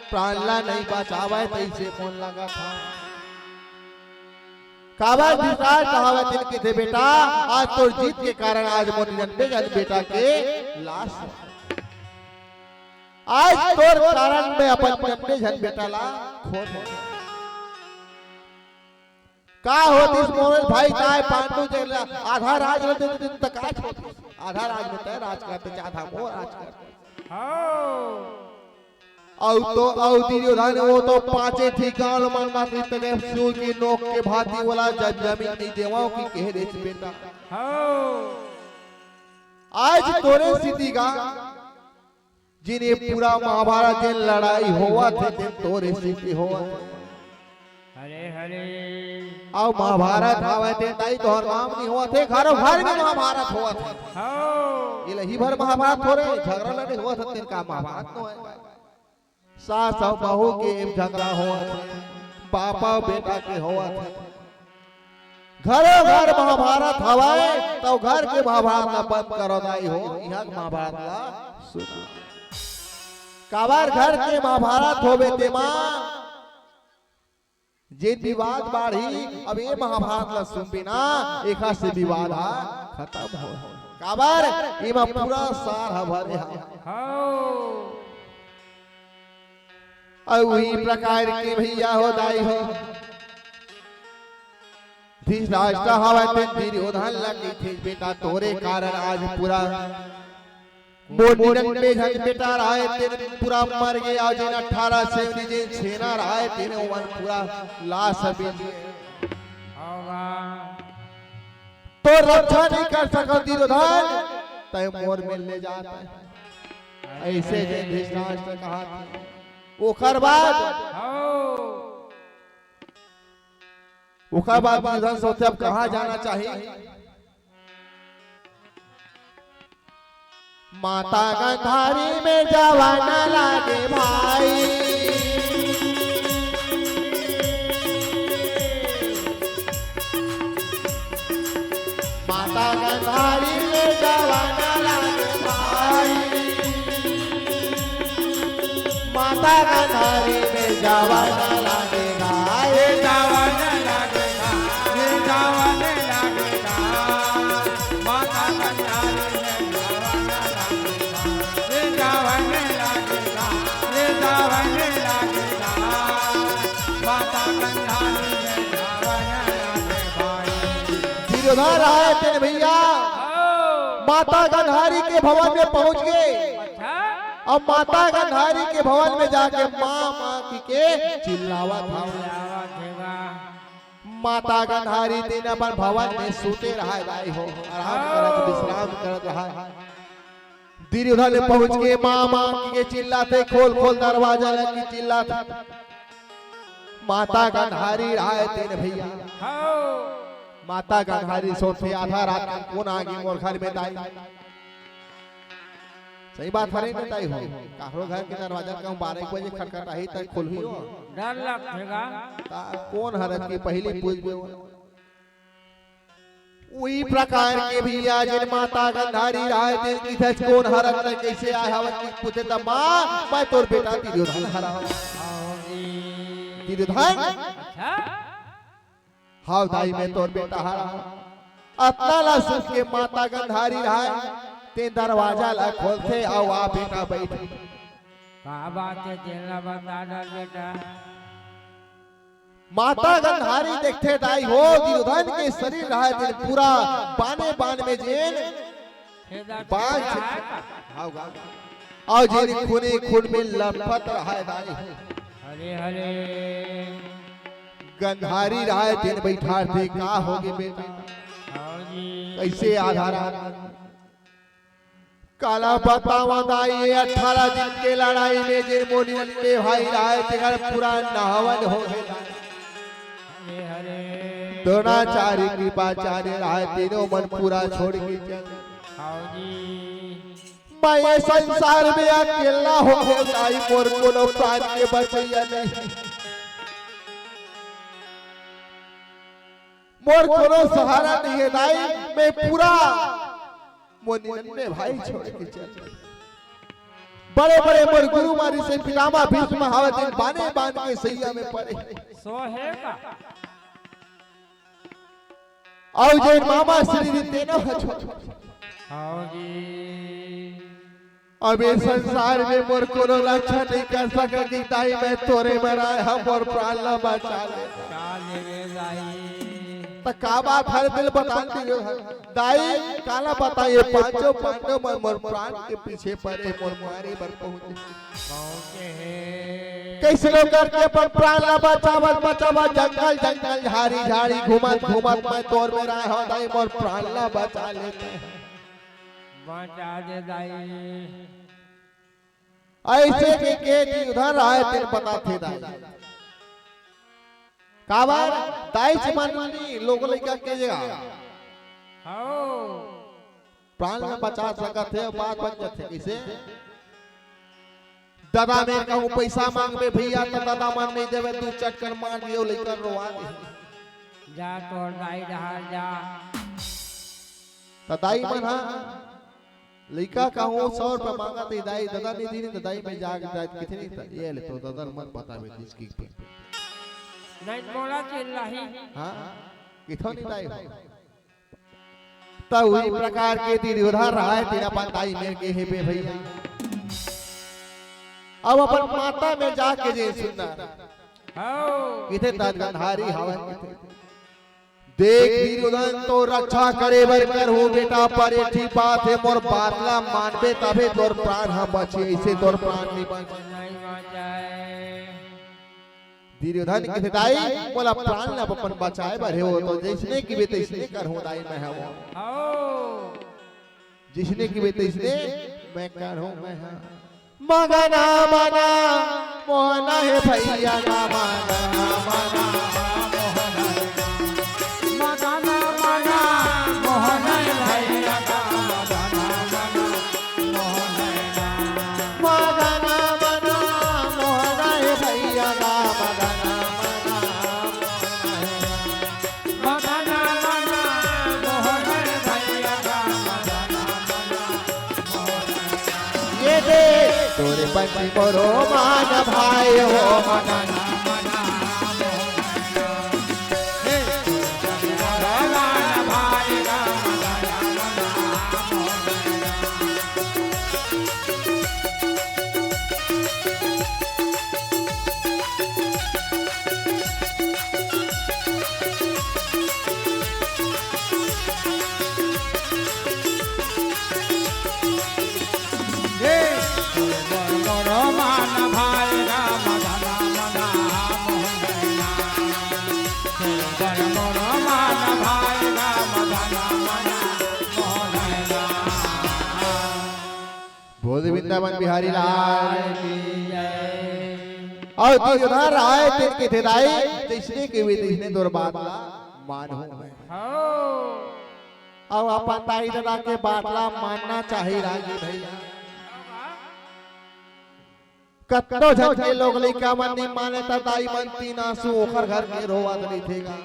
प्राणला नहीं बचावे तैसे फोन लगा था काबा विचार कहावे तेरे के थे बेटा आज तोर जीत के कारण आज मोर जन्मे गल बेटा के लाश आज तोर कारण में अपन जन्मे जन बेटा ला खो का होतिस मोर भाई काय पांडु जला आधा राज रहते दिन तक आज आधा राज में तय राज करते आधा मोर राज करते औ दुर्योधन वो तो पांचे ठिकान मन मात्र तने सूर की नोक के भांति वाला जमीन नहीं देवाओं की कह रे बेटा आज तोरे स्थिति का जिन्हें पूरा महाभारत जिन लड़ाई हुआ थे दिन तोरे स्थिति हुआ हरे हरे आओ महाभारत आवे थे ताई तोहर नाम नहीं हुआ थे घरों घर में महाभारत हुआ था ये लही भर महाभारत हो रहे झगड़ा लड़े हुआ था तेरे का महाभारत तो है सास और बहू के झगड़ा हुआ था पापा बेटा के हुआ था घरों घर महाभारत हवाए तो घर के महाभारत ना बंद करो दाई हो यहाँ महाभारत ला सुनो काबार घर के महाभारत होवे ते मां जे विवाद बाढ़ी अब ये महाभारत ला सुन बिना एका से विवाद खत्म हो काबार इमा पूरा सार भरे और वही प्रकार के भैया हो दाई हो धृतराष्ट्र हवा ते दुर्योधन लगी थी बेटा तोरे कारण आज पूरा मोर में झन बेटा रहे तेरे पूरा मर गया जिन 18 से जे सेना रहे तेरे वन पूरा लाश अभी होगा तो रक्षा नहीं कर सको दुर्योधन तय मोर में ले जाता है ऐसे जे धृतराष्ट्र कहा था ओकर बाद दुर्योधन सोचे अब कहां जाना चाहिए माता गंधारी में जवाना लागे भाई माता गंधारी में जवाना लागे भाई माता गंधारी में जवाना लागेगा ये जवाना लागेगा ये जवाना लागेगा माता गंधारी में जवाना लागेगा ये जवाना लागेगा ये जवाना लागेगा माता गंधारी में जवाना लागेगा दुर्योधन आए थे भैया माता गंधारी के भवन में पहुंच गए अब माता गंधारी के भवन में जाके माँ माँ के चिल्लावा था माता गंधारी दिन अपन भवन में सूते रहा दाई हो आराम करत विश्राम करत रहा दुर्योधन पहुंच के माँ माँ के चिल्लाते खोल खोल दरवाजा लगी चिल्लाते माता गंधारी रहा तेरे भैया माता गंधारी सोते आधा रात कौन आ गई मोर घर में दाई सही बात फरे नहीं ताई हो कारो घर के दरवाजा कहूं 12 बजे खटखटाही तक खुलही हो डर लगेगा कौन हरत की पहली पूछ गयो वही प्रकार के भी आज माता गंधारी राय दिल की धज कौन हरत ने कैसे आया हवन की पूछे त मां मैं तोर बेटा दुर्योधन हरा दुर्योधन अच्छा हां दाई मैं तोर बेटा हरा अतना ला सुन के माता गंधारी राय ते दरवाजा ला खोलते आओ आ बेटा बैठ का बात है तेरा बता डर बेटा माता गंधारी देखते दाई हो दुर्योधन के शरीर रहा है पूरा बाने बान में जेन बाज आओ जेन खूने खून में लपट रहा है दाई हरे हरे गंधारी रहा है दिन बैठा थे का होगे बेटा कैसे आधारा काला बतावा दाई 18 दिन के लड़ाई में जे मोनी के भाई रहा है तेरा पूरा नहवन हो गया द्रोणाचार्य कृपाचार्य रहा है तीनों मन पूरा छोड़ के मैं ये संसार में अकेला हो दाई मोर कोनो प्राण के बचैया नहीं मोर कोनो सहारा नहीं है दाई, मैं पूरा मोनिन्ने भाई छोड़ के चल। बड़े बड़े मोर गुरु मारी से पितामह भीष्म हावत बाने बांध के सैया में पड़े। सोहेगा और जो मामा श्री तेना हौजी अब इस संसार में मोर कोनो रक्षा नहीं कर सका कि दाई मैं तोरे मराए हम और प्राण ला बचा ले। काले दाई तो का बात हर दिल बता दियो दाई काला बताइए पांचों पांडव मोर प्राण के पीछे पड़े मोर मारे पर पहुंचे पहुंचे हैं कैसे लोग करके पर प्राण ला बचावत जंगल जंगल झाड़ी झाड़ी घूमत घूमत मैं तोर में रहा हो दाई मोर प्राण ला बचा लेते हैं। बचा दे दाई ऐसे के उधर आए तेरे पता थे दाई काबर दाई चमनवानी लोग लइका के जगह हो प्राण में बचा सकत है बात बन जाते कैसे दादा में कहूं पैसा मांगबे भैया तो दादा मन नहीं देवे तू चटकर मार दियो लइका रोवा दे जा तोर दाई डहार जा तो दाई मन हां लइका कहूं 100 रुपए मांगा तो दाई दादा नहीं दी तो दाई में जाग जाए कितनी ये ले तो दादा मत बतावे इसकी नहीं मोला चिल्लाही हां किथों नहीं दाई तो उसी प्रकार के तीर उधार रहा है तेरा दाई में के हे बे भैया अब अपन माता में जाके जे सुनना हो किथे तदगंधारी हवन किथे देख वीरुदन तो रक्षा करे बर कर हो बेटा पर एठी बात है मोर बातला मानबे तबे तोर प्राण हम बचे ऐसे तोर प्राण नहीं बचे नहीं बचाए वीरुदन किथे दाई बोला प्राण ला अपन बचाए बर हो तो जिसने की बे तैसने कर हो दाई मैं हूं हो जिसने की बे तैसने मैं कर हूं मैं हां मगना मना मोहना है भैया का मगना मना मगना मना मोहन भैया का मगना मना मोहना है भैया का मगना मगना मना मोहन भैया का ये दे तोरे पंछी मोरो मान भाई हो मगना बोल वृंदावन बिहारी लाल की जय। और तू उधर आए तेरे के थे दाई जिसने के भी जिसने दूर बात मान हूं मैं अब अपन दाई दादा के बातला मानना चाहिए राजी भैया कत्तो झटके लोग लइका मन नहीं माने ता दाई मनती ना सु ओखर घर के रोवत नहीं थेगा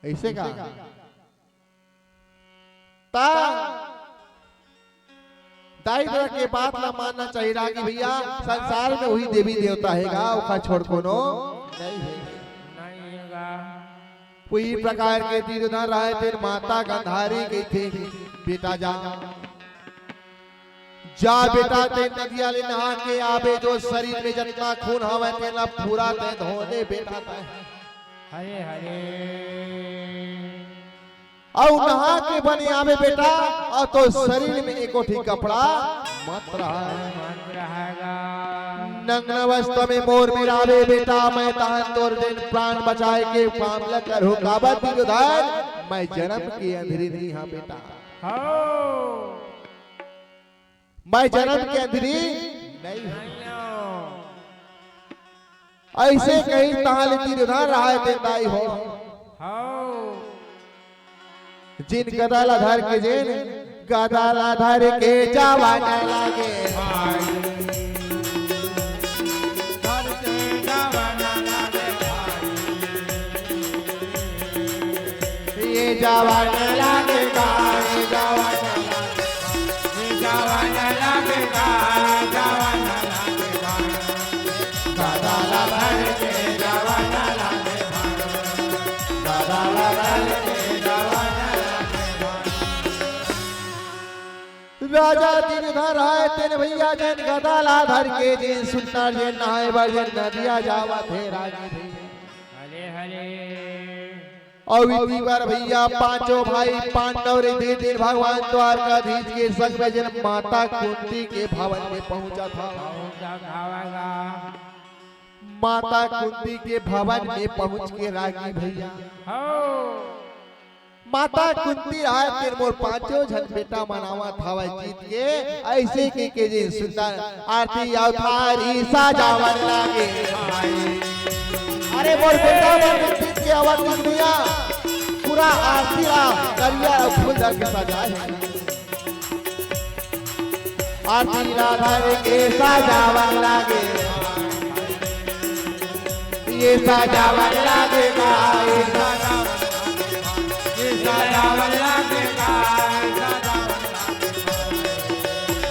ऐसे का ता दाई दादा के बात ना मानना चाहिए रागी भैया संसार में वही देवी देवता हैगा ओखा छोड़ कोनो नहीं है कोई प्रकार के तीर न रहे तेर माता गंधारी गई थी बेटा जा बेटा ते नदिया ले नहा के आवे जो शरीर में जितना खून हवे तेला पूरा ते धोने बेटा ते हरे हरे और नहा के बने आवे बेटा और तो शरीर में एको ठीक कपड़ा मत रहेगा नग्न अवस्था में मोर मिरावे बेटा मैं तहन तोर दिन प्राण बचाए के काम ल करो काबत उधार मैं जन्म की अंधेरी नहीं हां बेटा मैं जन्म के अंधेरी नहीं ऐसे कहीं ताल की उधार रहा है दाई हो जिन गदाल आधार के जिन गदाल आधार के जावा न लागे जवान लागेगा जवान जवान लगेगा जवान लगेगा दादा भर के जवान लगेगा दादा भर के जवान राजा दिन धर आए तेरे भैया जन गदाला धर के जिन सुंदर जन नहाए बजन नदिया जावा थे राजी भैया हरे हरे और इसी बार भैया पांचों भाई पांडव रे दिन भगवान द्वारकाधीश के संग में जन माता कुंती के भवन में पहुंचा था खावागा माता कुंती के भवन में पहुंच के रागी भैया हो माता कुंती आए तेरे मोर पांचों झन बेटा मनावा था जीत के ऐसे के जी सुंदर आरती अवतारी साजावन लागे अरे मोर बेटा मोर जीत के आवाज दुनिया पूरा आरती करिया फूल के सजाए आरती राधा के साजावन लागे ये साजावन लागेगा ये जवान लगेगा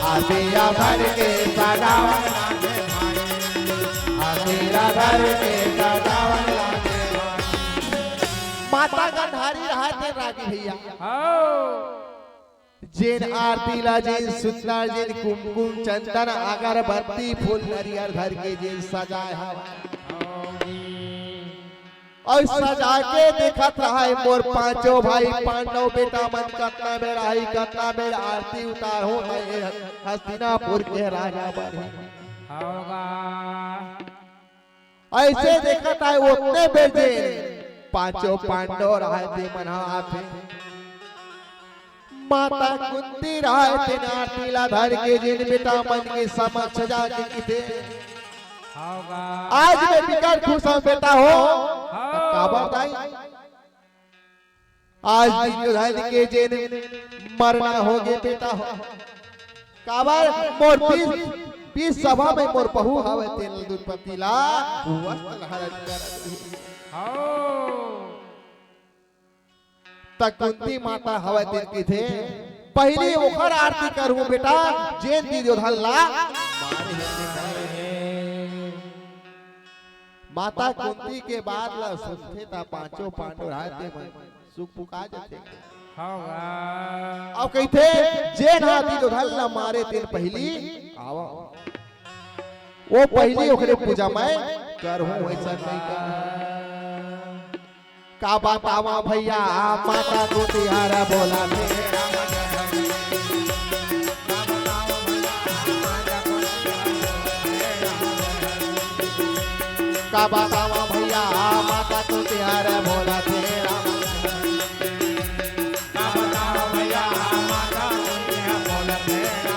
आसिया भर के साजावन आसिया भर के साजावन माता गंधारी रहा थे रागी भैया जिन आरती ला जिन सुंदर जिन कुमकुम चंदन अगरबत्ती फूल नरियर धर के जिन सजाया और सजा के देखत रहा है मोर पांचों भाई पांडव बेटा मन कतना बेर आई कतना बेर आरती उतार हो हस्तिनापुर के राजा बने होगा ऐसे देखत है उतने बेर जे पांचों पांडव रहे थे मना आते माता कुंती रहे थे आरती ला धर के जिन बेटा मन के समक्ष जाके किथे होगा आज मैं बिकर खुश हूं बेटा हो काबर दाई आज दुर्योधन के जेन मरना हो गए बेटा हो काबर मोर पीस सभा में मोर बहू हवे तेल दुपति ला वस्त्र हरन कर हो तकुंती माता हवे तेल की थे पहले ओकर आरती करू बेटा जेन दुर्योधन ला माता कुंती के बाद ला सुनते ता पांचों पांडव रहते मन सुख पुका जाते होगा अब कहते जे नाती दुर्योधन ला मारे दिन पहली आवा वो पहली ओकरे पूजा मैं करहूं ऐसा नहीं कर का बात आवा भैया माता कुंती हारा बोला का बतावा भैया माता को तिहार बोला तेरा का बताओ भैया माता बोला तेरा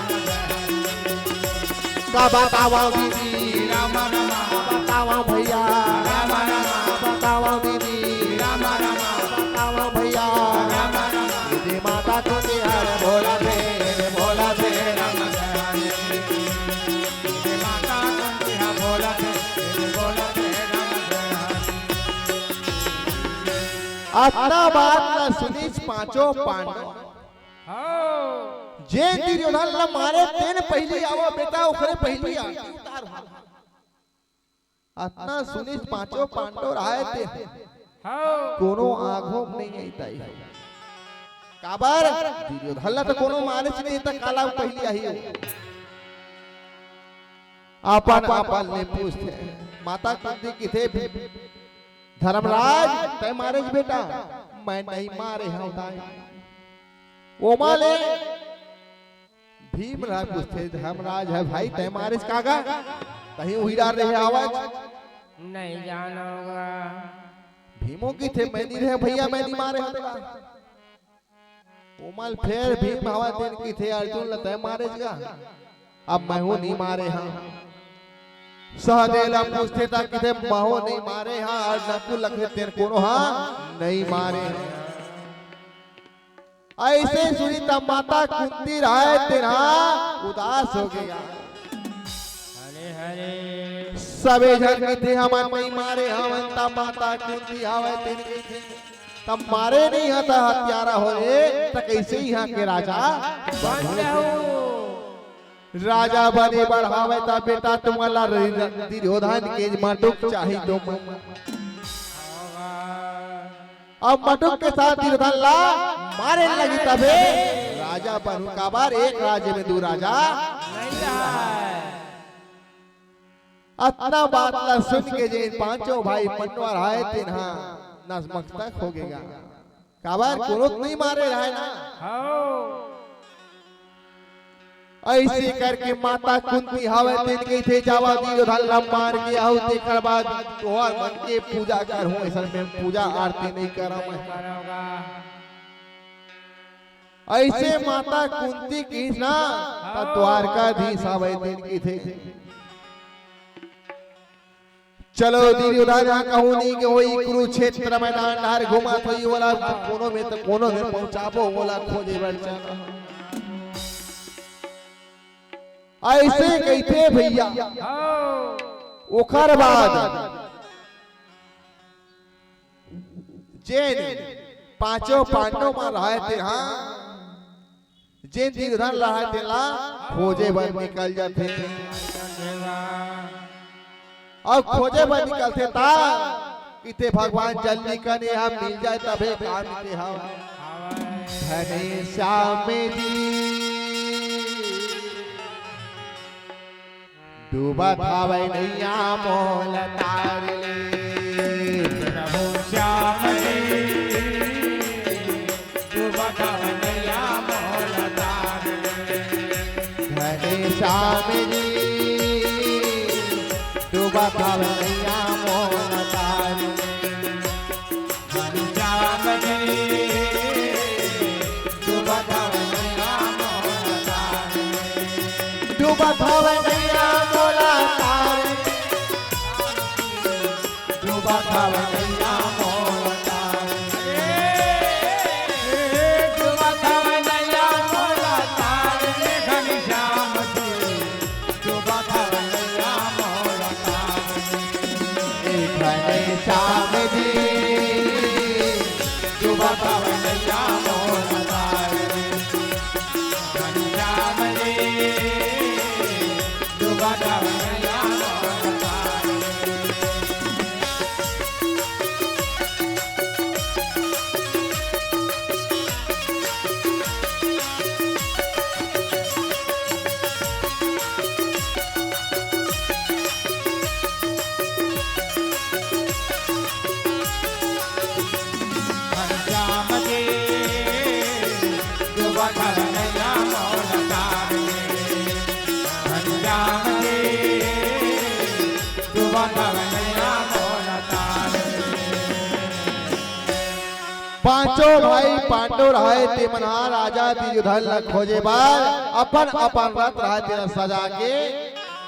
का बतावा दीदी राम राम बतावा भैया राम राम बतावा दीदी राम राम बतावा भैया राम राम दीदी माता को तिहार बोला तेरा माता कुंती बोला अपना बात न सुनीच पांचों पांडव हो जे दुर्योधन ला मारे तेन पहली आवा बेटा ओकरे पहली आरती उतार अतना सुनीच पांचों पांडव रहे थे हो कोनो आंखों में नहीं आईता है काबर दुर्योधन ला तो कोनो मारे नहीं त काला पहली आई हो अपन ने पूछते माता कुंती किथे धर्मराज तय मारे बेटा मैं नहीं मारे हूं ओमा ले भीमराज पूछते धर्मराज है भाई तय मारे कागा कहीं उहिरार रहे आवाज नहीं जानोगा भीमों की थे मैं नहीं रहे भैया मैं नहीं मारे हूं ओमल फिर भीम हवा दिन की थे अर्जुन ल तय मारेगा अब मैं हूं नहीं मारे हां सहदेव पूछते था कि थे महो नहीं मारे हाँ और नकुल लखे तेरे कोनो हाँ नहीं मारे ऐसे सुनी तब माता कुंती राय तेरा उदास हो गया हरे हरे सबे जन थे हम नहीं मारे हम तब माता कुंती आवे तेरे थे तब मारे नहीं हता हत्यारा होए तो कैसे यहाँ के राजा बन जाओ राजा बने बढ़ावे ता बेटा तुम्हारा दुर्योधन के मटुक चाहिए तुम अब मटुक के साथ दुर्योधन ला मारे लगी तबे राजा बनू का बार एक राज्य में दो राजा नहीं रहा है। अतना बात ला सुन के जे पांचों भाई पन्नवर आए तिन्हा नसमस्तक हो गएगा काबार कुरुत नहीं मारे रहे ना हो ऐसे करके माता कुंती हवे दिन गई थे जावा दुर्योधन ला मार के आओ तेकर बाद तोहर मन के पूजा करहूं ऐसा में पूजा आरती नहीं करा मैं करोगा ऐसे माता कुंती की ना द्वारकाधीश हवे दिन की थे चलो दुर्योधन कहूं नहीं कि वही कुरुक्षेत्र मैदान हर घुमा तो ये वाला कोनो में तो कोनो में पहुंचाबो वाला खोजे बढ़ चला ऐसे कहते भैया ओकर बाद जेन पांचों पांडव में रहे थे हाँ जेन दुर्योधन रहे थे ला खोजे बन निकल जाते और खोजे बन निकलते ता इते भगवान जल्दी कने हम मिल जाए तबे काम के हम धने श्याम जी डूबा थावे नैया मोल तार ले प्रभु श्याम जी डूबा थावे नैया मोल तार धने श्याम जी डूबा थावे नैया मोल तार प्रभु श्याम जी डूबा थावे नैया मोल तार डूबा थावे नैया मोला तार डूबा थावे नैया मोल तार डूबा थावे नैया मोल तार घन श्याम जी डूबा थावे नैया मोल तार धने श्याम जी डूबा थावे नैया मोल तार घन श्याम जी डूबा थावे नैया मोल तार घन श्याम जी डूबा थावे नैया मोल तार घन श्याम जी डूबा थावे नैया मोल तार पांचों भाई पांडव रहे ते मना राजा दुर्योधन ला खोजे बार अपन अपन रथ रहे तेरा सजा के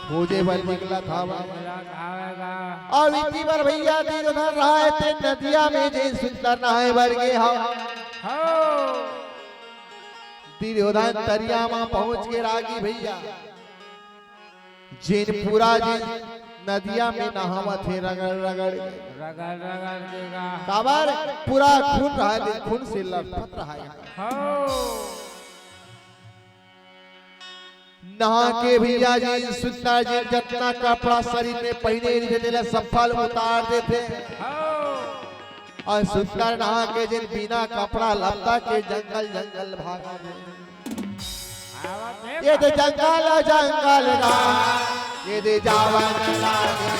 खोजे बल निकला था आवेगा और इतनी बार भैया दुर्योधन रहे ते नदिया में जे सुंदर नहाए बर गए हम हो दुर्योधन तरिया में पहुंच के रागी भैया जिन पूरा जिन नदिया में नहावा थे रगड़ रगड़ के। रगड़ रगड़ देगा काबर पूरा खून रहा है खून से लथपथ रहा है हो नहा के भैया जी सुंदर जी जितना कपड़ा शरीर में पहने नहीं थे सफल उतार देते और सुंदर नहा के जिन बिना कपड़ा लपटा के जंगल जंगल भागा आवत है ये दे जंगल जंगल रा ये दे जावन लागे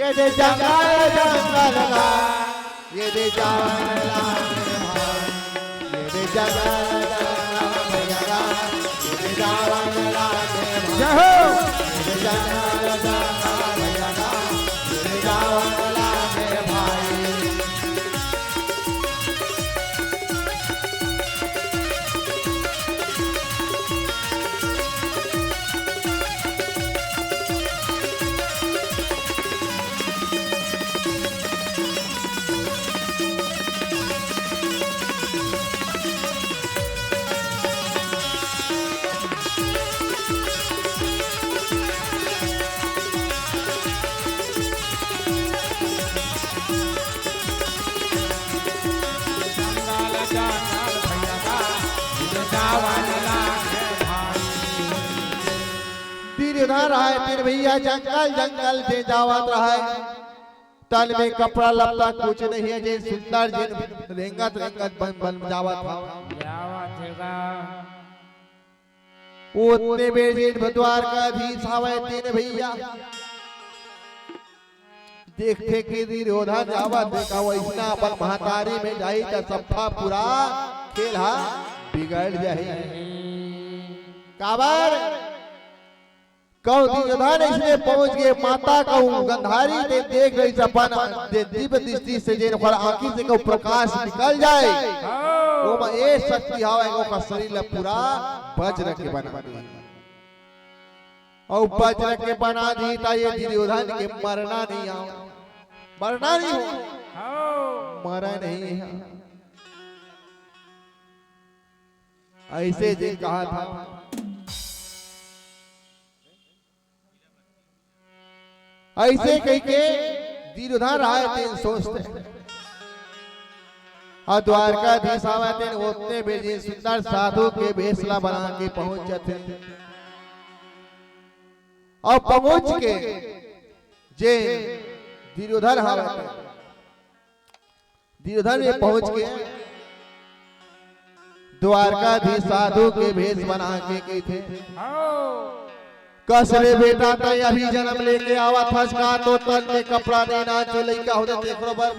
ये दे जंगल जंगल रा ये दे जावन लागे ये दे जंगल जंगल रा ये दे जावन लागे जय हो ये दे जंगल जंगल रा ये दे जावन लागे भाई जानल भैया का जावन लागे भाई। दुर्योधन रहा तीन भैया जंगल जंगल से जावत रहा तन में कपड़ा लत्ता कुछ नहीं है जे सुंदर जिन रेंगत रेंगत बन बन जावत था उतने बेर जिन भद्वार का अधीश हवे तीन भैया देखते कि दुर्योधन जावत देखा वैसना अपन महतारी में जाई त सफा पूरा खेल हा बिगड़ जाही काबर कहूँ दुर्योधन इसने पहुंच गए माता कहूँ गंधारी ने देख रही सपन दिव्य दृष्टि से जे ओकर आंखी से कहूँ प्रकाश निकल जाए वो में ए शक्ति हवे ओकर शरीर ला पूरा वज्र के बना दी और वज्र के बना दी ता ये दुर्योधन के मरना नहीं आओ मरना नहीं हो मरा नहीं है ऐसे जे कहा था ऐसे कह के दुर्योधन रहा तीन सोचते और द्वारकाधीश आवे उतने बेजे सुंदर साधु के भेसला बना के पहुंच जाते और पहुंच के जे दुर्योधन दुर्योधन में पहुंच के द्वारकाधीश साधु के भेष बना के गए थे कसरे बेटा तो अभी जन्म लेके आवा था का तो तन में कपड़ा नहीं नाचो लइका होते देखो बर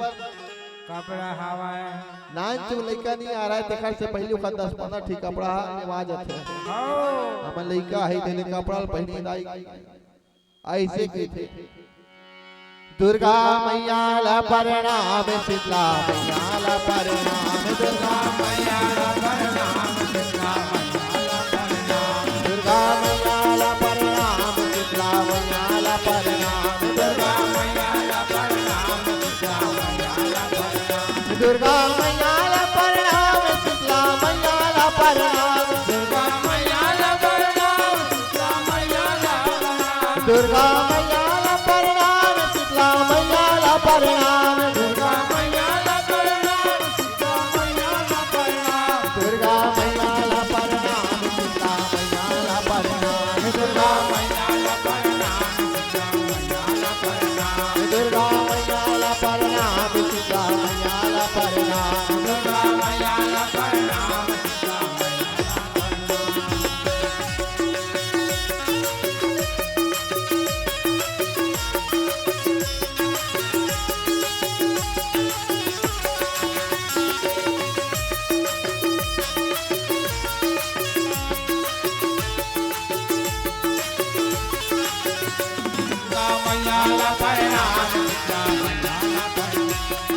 कपड़ा हवा है नाचो लइका नहीं आ रहा है देखा से पहले का 10-15 ठीक कपड़ा आवाज आते हम लइका है तेरे कपड़ा पहनी दाई ऐसे के थे दुर्गा मैया ला प्रणाम शीतला मैया ला प्रणाम दुर्गा मैया ला प्रणाम शीतला दुर्गा मैया ला प्रणाम शीतला मैया ला प्रणाम दुर्गा मैया ला प्रणाम शीतला दुर्गा मैया ला प्रणाम शीतला मैया ला प्रणाम दुर्गा मैया ला प्रणाम शीतला मैया ला प्रणाम दुर्गा मैया ला प्रणाम शीतला मैया ला प्रणाम दुर्गा मैया ला प्रणाम शीतला मैया ला प्रणाम दुर्गा मैया ला प्रणाम शीतला मैया ला प्रणाम दुर्गा मैया ला प्रणाम शीतला मैया ला प्रणाम दुर्गा मैया ला प्रणाम शीतला मैया ला प्रणाम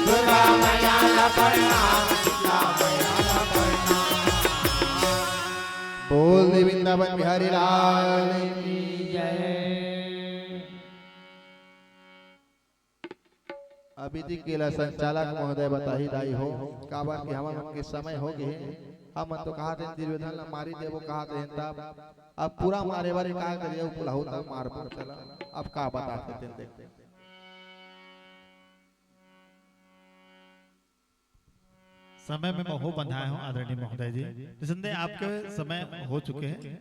दुर्गा मैया ला प्रणाम शीतला बोल दे वृंदावन बिहारी लाल की जय। अभी तक केला संचालक महोदय बताही दाई हो काबा कि हम के समय हो गए हम तो कहा थे दुर्योधन ला मारी देबो कहा थे तब अब पूरा मारे बारे का करियो पुलाहो तब मार पर चला अब का बताते थे देखते समय में मोह बंधाए हो आदरणीय महोदय जी निसंदेह आपके समय हो चुके हैं।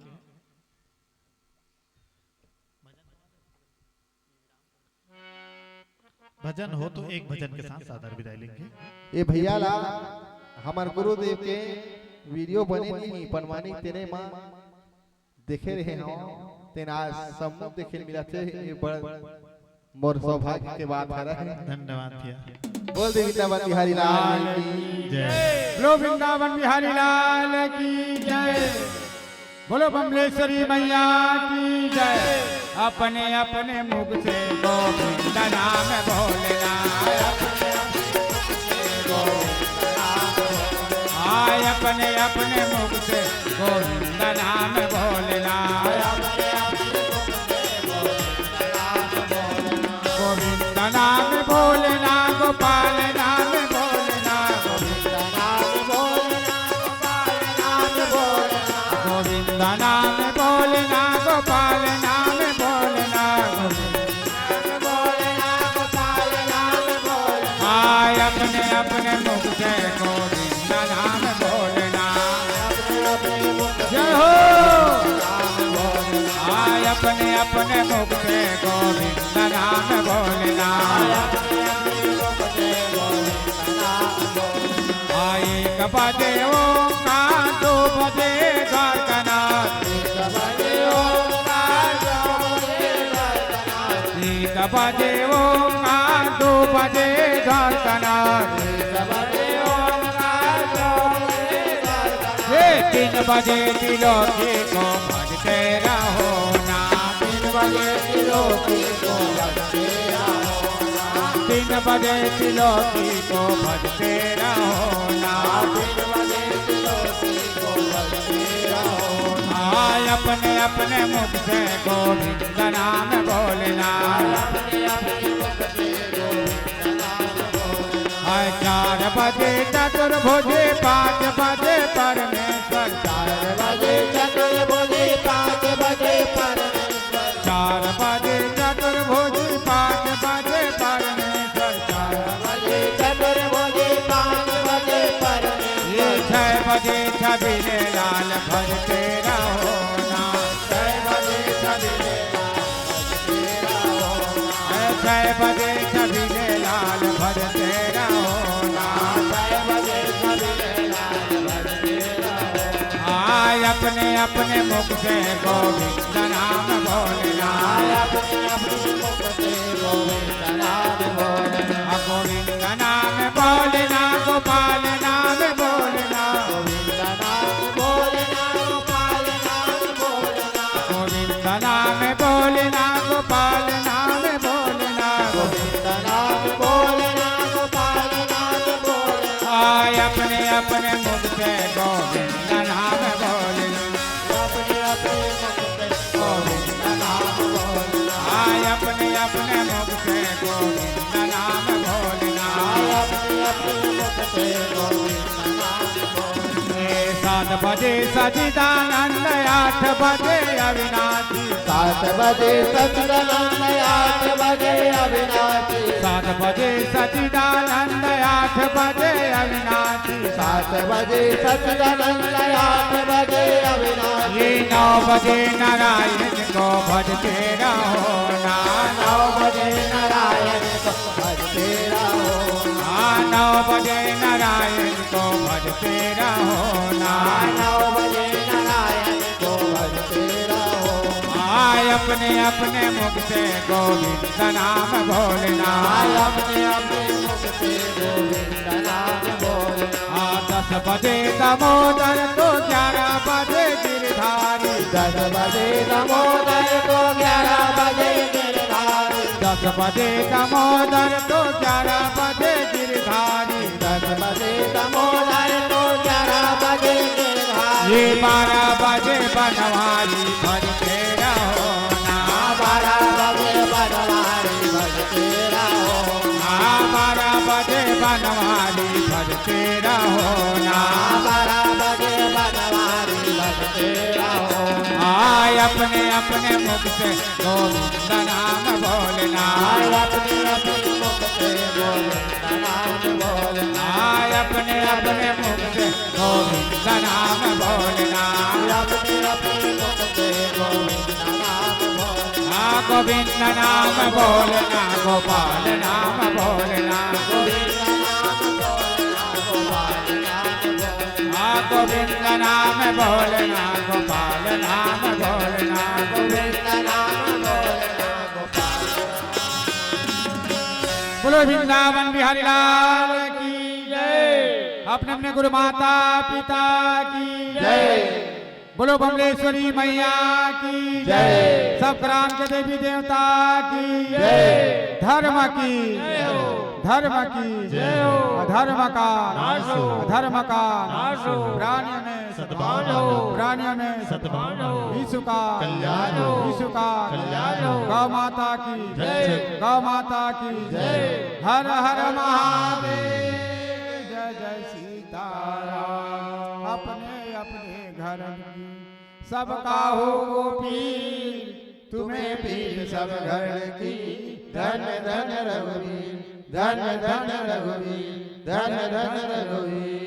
भजन हो तो एक भजन के साथ सादर विदाई लेंगे। ये भैया ला हमार गुरुदेव के वीडियो बने नहीं पनवानी तेरे माँ देखे रहे हो तेना सम्मुख देखे मिला थे ये बड़ मोर सौभाग्य के बात है। धन्यवाद भैया। बोल दे वृंदावन बिहारी लाल की जय। बोलो वृंदावन बिहारी लाल की जय। बोलो बमलेश्वरी मैया की जय। अपने अपने मुख से गोविंद नाम बोलना आय अपने अपने मुख से गोविंद नाम बोलना गोविंद नाम बोलना गोपाल नाम बोलना गोविंद नाम बोलना गोपाल नाम बोलना गोविंद नाम बोलना गोपाल नाम बोलना गोविंद बोलना गोपाल नाम बोलना आय अपने अपने मुख से गोविंद नाम अपने मुख से गोविंद नाम बोलना। एक बजे ओंकार, 2 बजे द्वारकानाथ, 3 बजे ओंकार, 2 बजे द्वारकानाथ, 3 बजे तिलोकी को भजते रहो नाम, 3 बजे तिलोकी को भजते रहो नाम, 3 बजे तिलोकी को भजते रहो नाम, 3 बजे तिलोकी को भजते रहो नाम। अपने अपने मुख से गोविंद नाम बोलना। 4 बजे चतुर्भुजे, 5 बजे परमेश्वर, 4 बजे चतुर्भुजे, 5 बजे परमेश्वर, 4 बजे चतुर्भुजे, 5 बजे परमेश्वर, 4 बजे चतुर्भुजे, 5 बजे परमेश्वर, 6 बजे छबीले लाल भजते रहो नाम, 6 बजे छबीले लाल भजते रहो नाम, 6 बजे छबीले लाल भजते रहो नाम, 6 बजे छबीले लाल भजते रहो। अपने अपने मुख से गोविंद नाम बोलना। अपने अपने मुख से गोविंद नाम बोलना। गोविंद नाम बोलना, गोपाल नाम बोलना, गोविंद नाम बोलना, गोपाल नाम बोलना, गोविंद नाम बोलना, गोपाल नाम बोलना, गोविंद नाम बोलना, गोपाल नाम बोलना। अपने अपने मुख से गोविंद नाम बोलना। अपने अपने मुख से गोविंद नाम बोलना। अपने अपने मुख से गोविंद नाम बोलना। अपने अपने मुख से गोविंद नाम बोलना। 7 बजे सच्चिदानंद, 8 बजे अविनाशी, 7 बजे सच्चिदानंद, 8 बजे अविनाशी, 7 बजे सच्चिदानंद, 8 बजे अविनाशी, 7 बजे सच्चिदानंद, 8 बजे अविनाशी। 9 बजे नारायण को भजते रहो ना, 9 बजे नारायण को भजते रहो ना, 9 बजे नारायण को भजते रहो ना, 9 बजे नारायण को भजते रहो। अपने अपने मुख से गोविंद नाम बोलना। अपने अपने मुख से गोविंद नाम बोलना। 10 बजे दामोदर तो 11 बजे गिरधारी, 10 बजे दामोदर तो 11 बजे गिरधारी, 10 बजे दामोदर तो 11 बजे गिरधारी, 10 बजे दामोदर तो 11 बजे गिरधारी। 12 बजे बनवारी भजते रहो ना, 12 बजे बनवारी भजते रहो ना, 12 बजे बनवारी भजते रहो ना, 12 बजे बनवारी भजते रहो। अपने अपने मुख से गोविंद नाम बोलना। अपने अपने मुख से गोविंद नाम बोलना। अपने अपने मुख से गोविंद नाम बोलना। अपने अपने मुख से गोविंद नाम बोलना। गोविंद नाम बोलना, गोपाल नाम बोलना, गोविंद नाम बोलना, गोपाल नाम बोलना, गोविंद नाम बोलना, गोपाल नाम बोलना, गोविंद नाम बोलना, गोपाल। बोलो वृंदावन बिहारी लाल की जय। अपने अपने गुरु माता पिता की जय। बोलो बमलेश्वरी मैया की जय। सब ग्राम के देवी देवता की जय। धर्म की धर्म की अधर्म का अधर्म का प्राणियों में सद्भावना हो, प्राणियों में सद्भावना हो, विश्व का कल्याण हो, विश्व का कल्याण हो। गौ माता की जय। गौ माता की जय। हर हर महादेव। जय जय सीताराम। अपने अपने घर की सबका हो पीर, तुम्हें पीर सब घर की। धन धन रघुवीर, धन धन रघुवीर, धन धन रघुवीर।